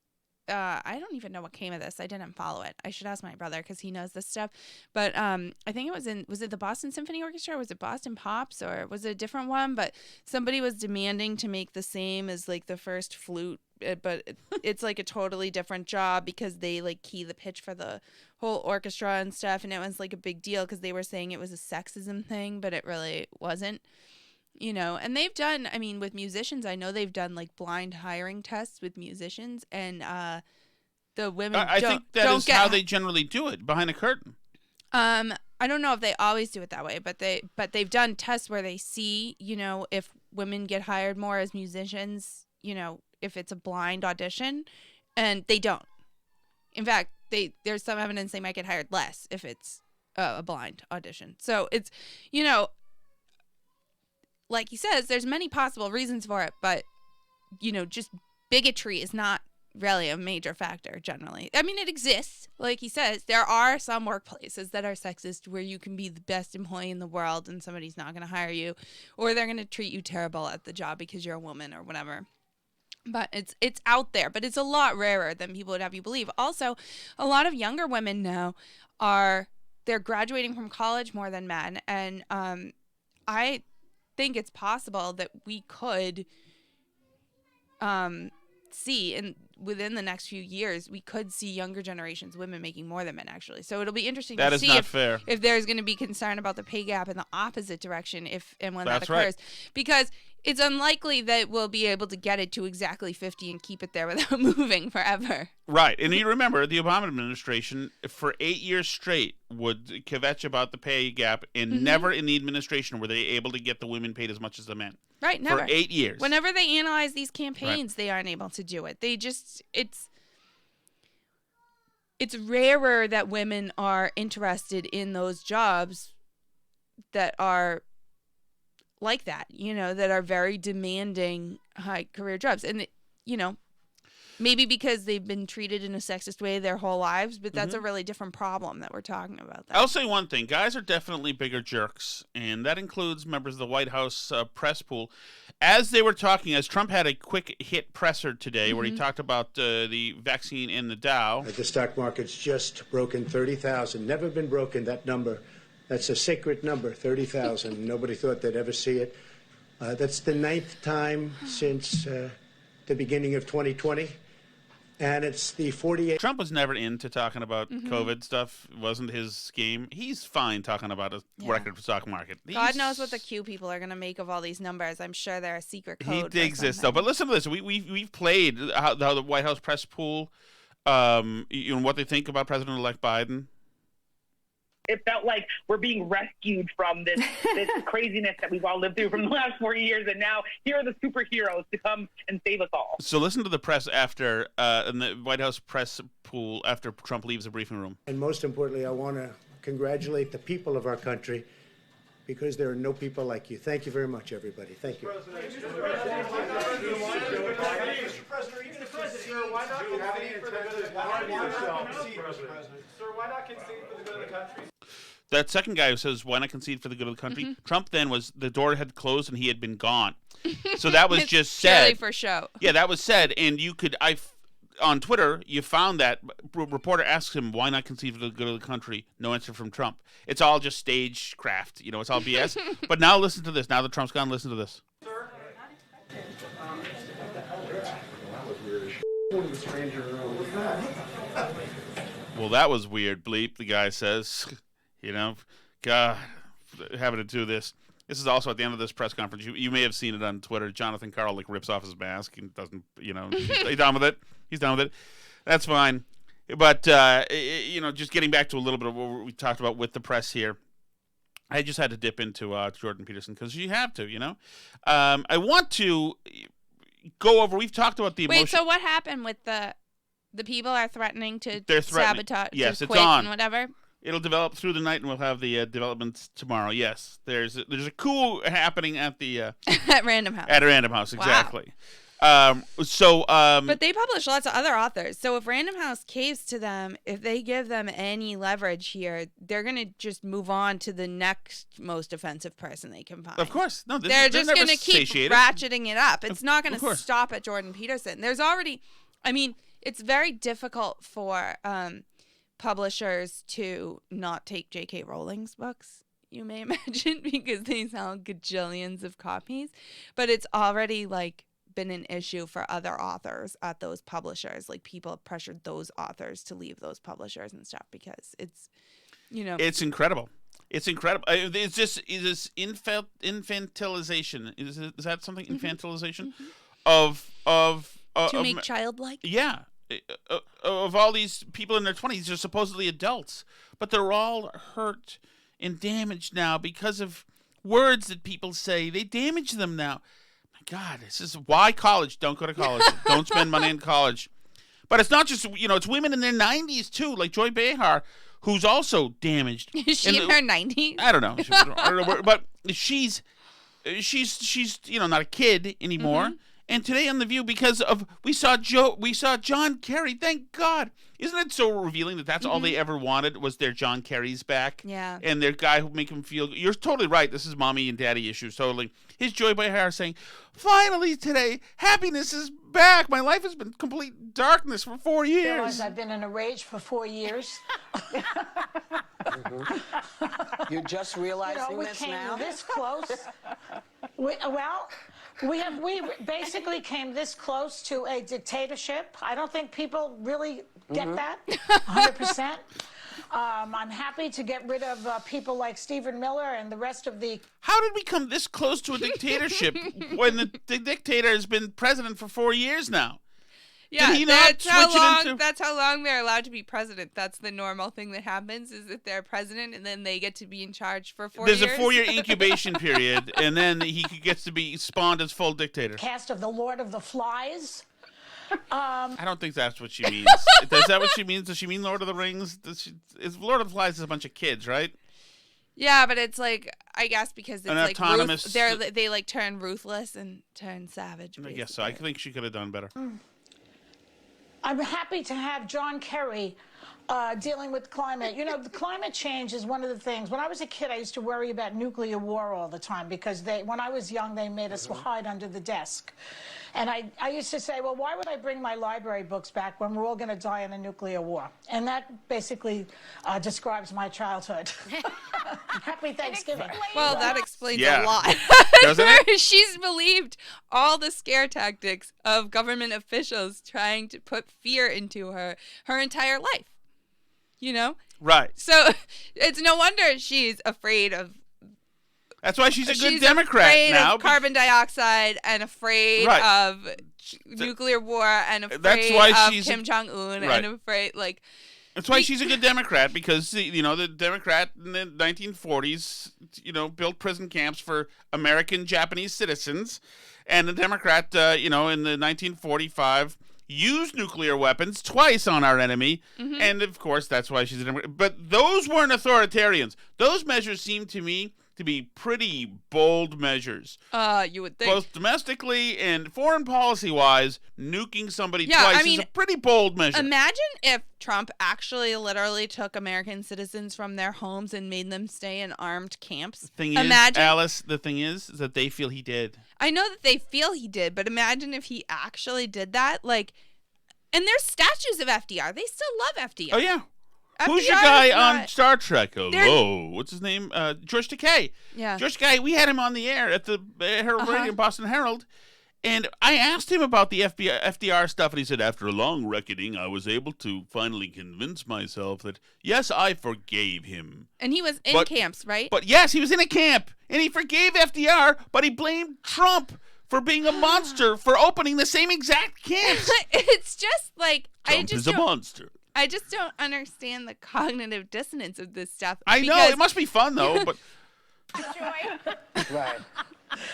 I don't even know what came of this. I didn't follow it. I should ask my brother because he knows this stuff. But I think was it the Boston Symphony Orchestra? Was it Boston Pops or was it a different one? But somebody was demanding to make the same as like the first flute it's like a totally different job because they like key the pitch for the whole orchestra and stuff, and it was like a big deal because they were saying it was a sexism thing, but it really wasn't. And they've done, I mean, with musicians, I know they've done like blind hiring tests with musicians, and the women I think that is how they generally do it, behind a curtain. I don't know if they always do it that way, but they've done tests where they see, if women get hired more as musicians, if it's a blind audition, and they don't. In fact, there's some evidence they might get hired less if it's a blind audition. So it's, like he says, there's many possible reasons for it, but, just bigotry is not really a major factor generally. I mean, it exists. Like he says, there are some workplaces that are sexist where you can be the best employee in the world and somebody's not going to hire you, or they're going to treat you terrible at the job because you're a woman or whatever. But it's out there, but it's a lot rarer than people would have you believe. Also, a lot of younger women now they're graduating from college more than men, and I think it's possible that we could see within the next few years, we could see younger generations, women making more than men, actually. So it'll be interesting to see if there's going to be concern about the pay gap in the opposite direction if and when that occurs. Right. Because it's unlikely that we'll be able to get it to exactly 50 and keep it there without moving forever. Right. And you remember, the Obama administration, for 8 years straight, would kvetch about the pay gap, and never in the administration were they able to get the women paid as much as the men. Right, never. For 8 years. Whenever they analyze these campaigns, they aren't able to do it. It's rarer that women are interested in those jobs that are like that, that are very demanding high career jobs. And, maybe because they've been treated in a sexist way their whole lives, but that's a really different problem that we're talking about. I'll say one thing. Guys are definitely bigger jerks, and that includes members of the White House press pool. As they were talking, as Trump had a quick hit presser today where he talked about the vaccine in the Dow. The stock market's just broken 30,000. Never been broken, that number. That's a sacred number, 30,000. Nobody thought they'd ever see it. That's the 9th time since the beginning of 2020. And it's the 48th. Trump was never into talking about COVID stuff. It wasn't his game. He's fine talking about a record stock market. God knows what the Q people are going to make of all these numbers. I'm sure they're a secret code. He digs this, though. But listen to this. We've played how the White House press pool, what they think about President-elect Biden. It felt like we're being rescued from this craziness that we've all lived through from the last 4 years, and now here are the superheroes to come and save us all. So listen to the press after, in the White House press pool after Trump leaves the briefing room. And most importantly, I want to congratulate the people of our country, because there are no people like you. Thank you very much, everybody. Thank you. Mr. President, why not concede for the good of the country? That second guy who says, why not concede for the good of the country? Trump then the door had closed and he had been gone. So that was just said. Purely for show. Yeah, that was said. And on Twitter, you found that reporter asks him, why not concede for the good of the country? No answer from Trump. It's all just stagecraft. It's all BS. But now listen to this. Now that Trump's gone, listen to this. Sir? Well, that was weird, bleep, the guy says. God, having to do this. This is also at the end of this press conference. You may have seen it on Twitter. Jonathan Karl rips off his mask and doesn't, he's done with it. He's done with it. That's fine. But, just getting back to a little bit of what we talked about with the press here. I just had to dip into Jordan Peterson because you have to, I want to go over, we've talked about the emotion. Wait, so what happened with the people are threatening to sabotage, yes, to it's quit on. and whatever? It'll develop through the night, and we'll have the developments tomorrow. Yes, there's a coup happening at the at Random House. At a Random House, exactly. Wow. But they publish lots of other authors. So if Random House caves to them, if they give them any leverage here, they're gonna just move on to the next most offensive person they can find. Of course, no, they're just gonna keep ratcheting it up. It's not gonna course. stop at Jordan Peterson. There's already, it's very difficult for publishers to not take J.K. Rowling's books, you may imagine, because they sell gajillions of copies. But it's already been an issue for other authors at those publishers. Like, people have pressured those authors to leave those publishers and stuff because it's, It's incredible. It's incredible. It's just this infantilization. Is that something? Infantilization of to make childlike. Yeah, of all these people in their 20s. They're supposedly adults, but they're all hurt and damaged now because of words that people say. They damage them now. My God, this is why college. Don't go to college. Don't spend money in college. But it's not just it's women in their 90s too, like Joy Behar, who's also damaged. Is she in her 90s? I don't know. I don't know, but she's not a kid anymore. And today on The View, because of we saw John Kerry. Thank God. Isn't it so revealing that that's all they ever wanted was their John Kerry's back? Yeah. And their guy who make him feel. You're totally right. This is mommy and daddy issues. Totally. His Joy Behar saying, "Finally today, happiness is back. My life has been complete darkness for 4 years. Realize I've been in a rage for 4 years." You're just realizing we this came now? this close. We basically came this close to a dictatorship. I don't think people really get that 100%. I'm happy to get rid of people like Stephen Miller and the rest of the... How did we come this close to a dictatorship when the dictator has been president for 4 years now? Yeah, Did he not that's how switch it long. into- That's how long they're allowed to be president. That's the normal thing that happens is that they're president and then they get to be in charge for 4 years. There's a 4-year incubation period, and then he gets to be spawned as full dictator. Cast of the Lord of the Flies. I don't think that's what she means. Is that what she means? Does she mean Lord of the Rings? Lord of the Flies is a bunch of kids, right? Yeah, but it's like, I guess because it's An like autonomous- they like turn ruthless and turn savage. I guess so. I think she could have done better. I'm happy to have John Kerry dealing with climate. The climate change is one of the things. When I was a kid, I used to worry about nuclear war all the time because when I was young, they made us hide under the desk. And I used to say, well, why would I bring my library books back when we're all going to die in a nuclear war? And that basically describes my childhood. Happy Thanksgiving. Well, that explains Yeah. a lot. Doesn't it? She's believed all the scare tactics of government officials trying to put fear into her entire life. Right. So it's no wonder she's afraid of. That's why she's a good She's Democrat afraid now. of carbon dioxide and afraid Right. of nuclear war and That's afraid why of she's- Kim Jong-un Right. and afraid That's why she's a good Democrat, because the Democrat in the 1940s, built prison camps for American Japanese citizens, and the Democrat, in the 1945 used nuclear weapons twice on our enemy, and of course that's why she's a Democrat. But those weren't authoritarians. Those measures seem to me to be pretty bold measures. You would think. Both domestically and foreign policy-wise, nuking somebody Yeah, twice I mean, is a pretty bold measure. Imagine if Trump actually literally took American citizens from their homes and made them stay in armed camps. Imagine, Alice, the thing is that they feel he did. I know that they feel he did, but imagine if he actually did that. And there's statues of FDR. They still love FDR. Oh, yeah. FDR Who's your is guy not- on Star Trek? Hello. What's his name? George Takei. Yeah. George Takei, we had him on the air at the Herald Radio, Boston Herald, and I asked him about the FDR stuff, and he said, after a long reckoning, I was able to finally convince myself that, yes, I forgave him. And he was in camps, right? But yes, he was in a camp, and he forgave FDR, but he blamed Trump for being a monster for opening the same exact camps. It's just like Trump is a monster. I just don't understand the cognitive dissonance of this stuff. I know, it must be fun, though, but... Right.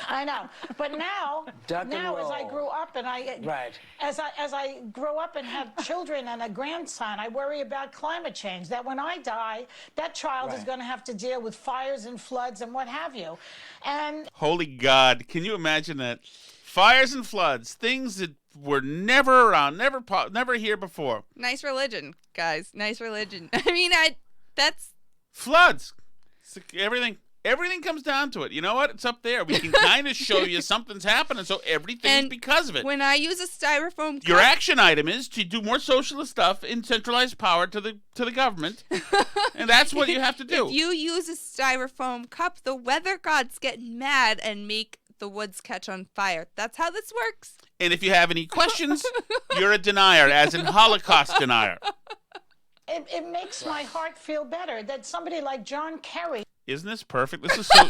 I know, but now Duck and as I roll. grew up and as I grow up and have children and a grandson, I worry about climate change. That when I die, that child is going to have to deal with fires and floods and what have you. And Holy God, can you imagine that? Fires and floods, things that were never around, never here before. Nice religion, guys. Nice religion. I mean, that's floods. Everything comes down to it. You know what? It's up there. We can kind of show you something's happening, so everything's because of it. When I use a styrofoam cup, Your action item is to do more socialist stuff and centralize power to the government, and that's what you have to do. If you use a styrofoam cup, the weather gods get mad and make the woods catch on fire. That's how this works. And if you have any questions, you're a denier, as in Holocaust denier. It makes my heart feel better that somebody like John Kerry. Isn't this perfect? This is so.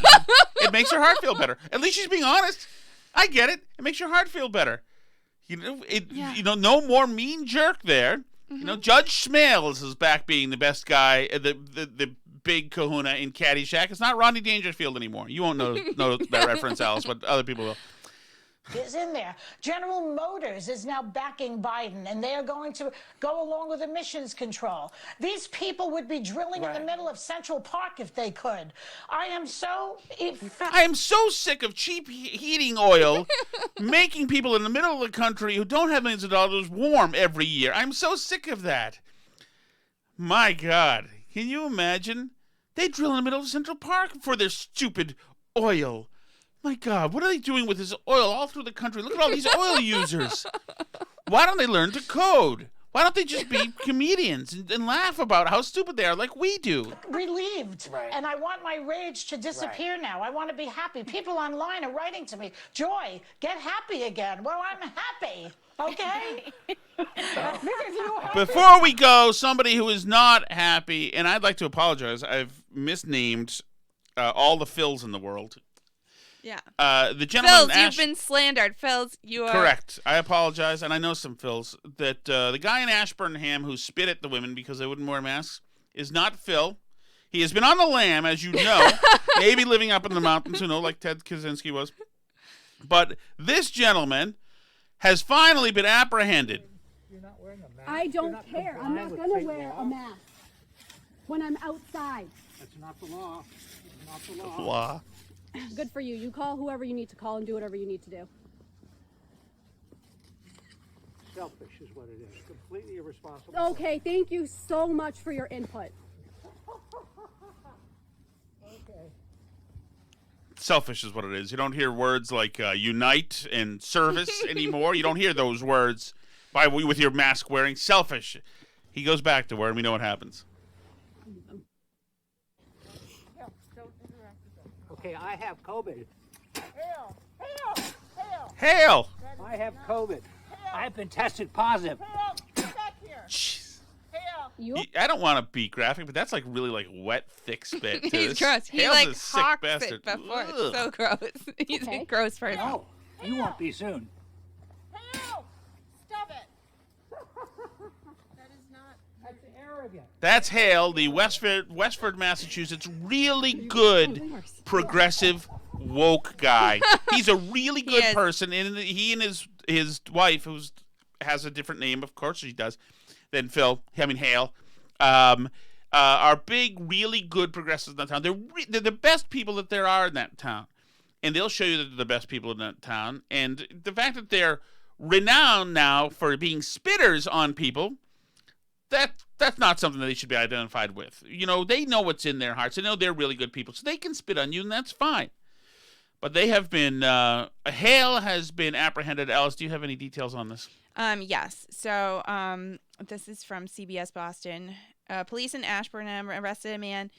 It makes your heart feel better. At least she's being honest. I get it. It makes your heart feel better. You know, no more mean jerk there. Mm-hmm. You know, Judge Smales is back being the best guy, the big kahuna in Caddyshack. It's not Rodney Dangerfield anymore. You won't know that reference, Alice, but other people will. Is in there. General Motors is now backing Biden, and they are going to go along with emissions control. These people would be drilling in the middle of Central Park if they could. I am so sick of cheap heating oil making people in the middle of the country who don't have millions of dollars warm every year. I'm so sick of that. My God. Can you imagine? They drill in the middle of Central Park for their stupid oil. My God, what are they doing with this oil all through the country? Look at all these oil users. Why don't they learn to code? Why don't they just be comedians and laugh about how stupid they are like we do? Relieved. Right. And I want my rage to disappear now. I want to be happy. People online are writing to me, Joy, get happy again. Well, I'm happy. Okay? Before we go, somebody who is not happy, and I'd like to apologize. I've misnamed all the Phils in the world. Yeah. The gentleman Phils, you've been slandered. Phils, you are... Correct. I apologize, and I know some Phils. That the guy in Ashburnham who spit at the women because they wouldn't wear masks is not Phil. He has been on the lam, as you know, maybe living up in the mountains, like Ted Kaczynski was. But this gentleman has finally been apprehended. You're not wearing a mask. I don't care. I'm not going to wear a mask when I'm outside. That's not the law. That's not the law. Good for you. You call whoever you need to call and do whatever you need to do. Selfish is what it is. Completely irresponsible. Okay, thank you so much for your input. Okay. Selfish is what it is. You don't hear words like unite and service anymore. You don't hear those words with your mask wearing. Selfish. He goes back to where and we know what happens. Okay, I have COVID. Hale! Hale! Hale! Hale! I have COVID. I've been tested positive. Hale! Get back here! Jeez. Hale! I don't want to be graphic, but that's like really like wet, thick spit. He's gross. He Hale's like a sick hawks bastard. it before. Ugh. It's so gross. He's a gross person. No, you won't be soon. Hale! Stop it! That is not... That's arrogant. That's Hale, the Westford, Massachusetts, really good, progressive, woke guy. He's a really good person, and he and his wife, who has a different name, of course she does, than Hale, are big, really good progressives in that town. They're the best people that there are in that town, and they'll show you that they're the best people in that town. And the fact that they're renowned now for being spitters on people, that's not something that they should be identified with. They know what's in their hearts. They know they're really good people, so they can spit on you, and that's fine. But they have been, Hale has been apprehended. Alice, do you have any details on this? Yes. So this is from CBS Boston. Police in Ashburnham arrested a man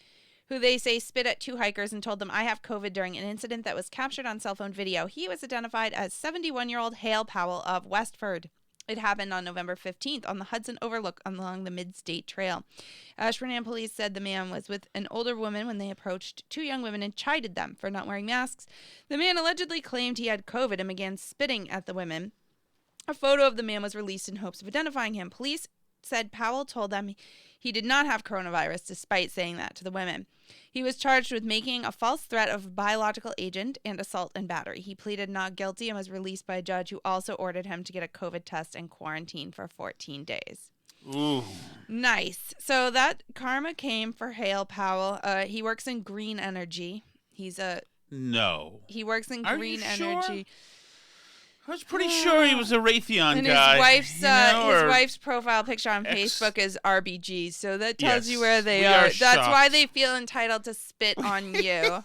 who they say spit at two hikers and told them, "I have COVID," during an incident that was captured on cell phone video. He was identified as 71-year-old Hale Powell of Westford. It happened on November 15th on the Hudson Overlook along the Mid-State Trail. Ashburnham police said the man was with an older woman when they approached two young women and chided them for not wearing masks. The man allegedly claimed he had COVID and began spitting at the women. A photo of the man was released in hopes of identifying him. Police said Powell told them he did not have coronavirus, despite saying that to the women. He was charged with making a false threat of biological agent and assault and battery. He pleaded not guilty and was released by a judge who also ordered him to get a COVID test and quarantine for 14 days. Ooh. Nice. So that karma came for Hale Powell. He works in green energy. No. He works in Are green you energy. Sure? I was pretty sure he was a Raytheon and guy. His wife's profile picture on Facebook is RBG, so that tells you where they are. That's shocked. why they feel entitled to spit on you.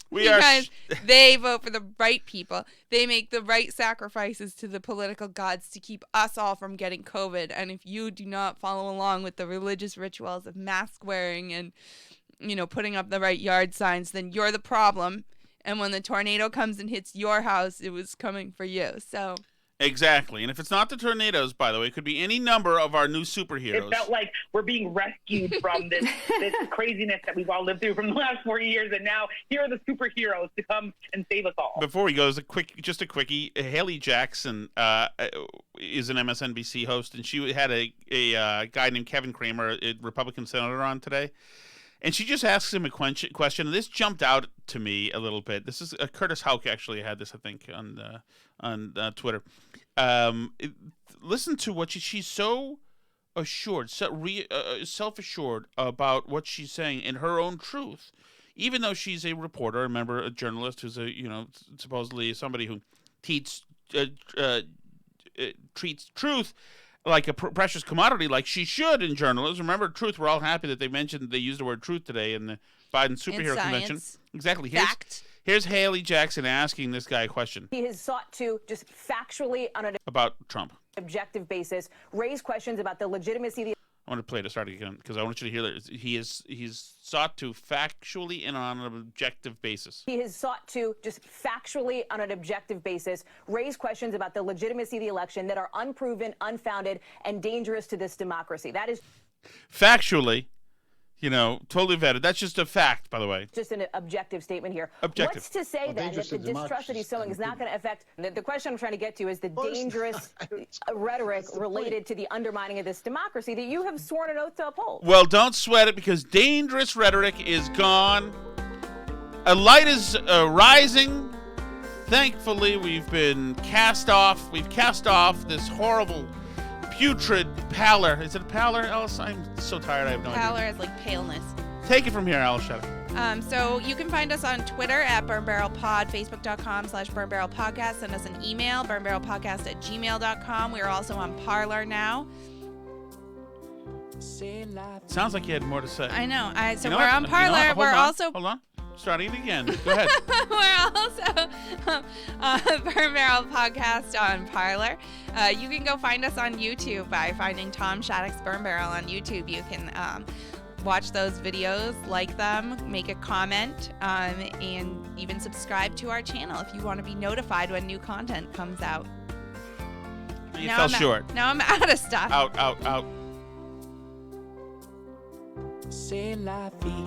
Because they vote for the right people. They make the right sacrifices to the political gods to keep us all from getting COVID. And if you do not follow along with the religious rituals of mask wearing and, putting up the right yard signs, then you're the problem. And when the tornado comes and hits your house, it was coming for you. So Exactly. And if it's not the tornadoes, by the way, it could be any number of our new superheroes. It felt like we're being rescued from this craziness that we've all lived through from the last 40 years, and now here are the superheroes to come and save us all. Before we go, just a quickie. Haley Jackson is an MSNBC host, and she had a guy named Kevin Kramer, a Republican senator, on today. And she just asks him a question, and this jumped out to me a little bit. This is Curtis Houck actually had this, I think, on Twitter. Listen to what she's so assured, self-assured about what she's saying in her own truth, even though she's a reporter, remember, a journalist who's supposedly somebody who treats truth like a precious commodity, like she should in journalism. Remember, truth. We're all happy that they used the word truth today in the Biden superhero convention. Exactly. Here's Haley Jackson asking this guy a question. He has sought to just factually, on an about Trump, objective basis, raise questions about the legitimacy of the. I want to play to start again because I want you to hear that he's sought to factually and on an objective basis. He has sought to just factually, on an objective basis, raise questions about the legitimacy of the election that are unproven, unfounded, and dangerous to this democracy. That is factually, totally vetted. That's just a fact, by the way. Just an objective statement here. Objective. What's to say then that the distrust that he's sowing is not going to affect? The question I'm trying to get to is the dangerous rhetoric related to the undermining of this democracy that you have sworn an oath to uphold. Well, don't sweat it because dangerous rhetoric is gone. A light is rising. Thankfully, we've been cast off. We've cast off this horrible, putrid pallor. Is it a pallor, Alice? I'm so tired. I have no idea. Pallor is like paleness. Take it from here, Alice. Shut up. So you can find us on Twitter at BurnBarrelPod, Facebook.com/BurnBarrelPodcast. Send us an email, BurnBarrelPodcast@gmail.com. We are also on Parler now. Sounds like you had more to say. I know. So we're on Parler. Hold on. Starting it again. Go ahead. We're also Burn Barrel Podcast on Parler. You can go find us on YouTube by finding Tom Shattuck's Burn Barrel on YouTube. You can watch those videos, like them, make a comment, and even subscribe to our channel if you want to be notified when new content comes out. You fell short. Now I'm out of stuff. C'est la vie.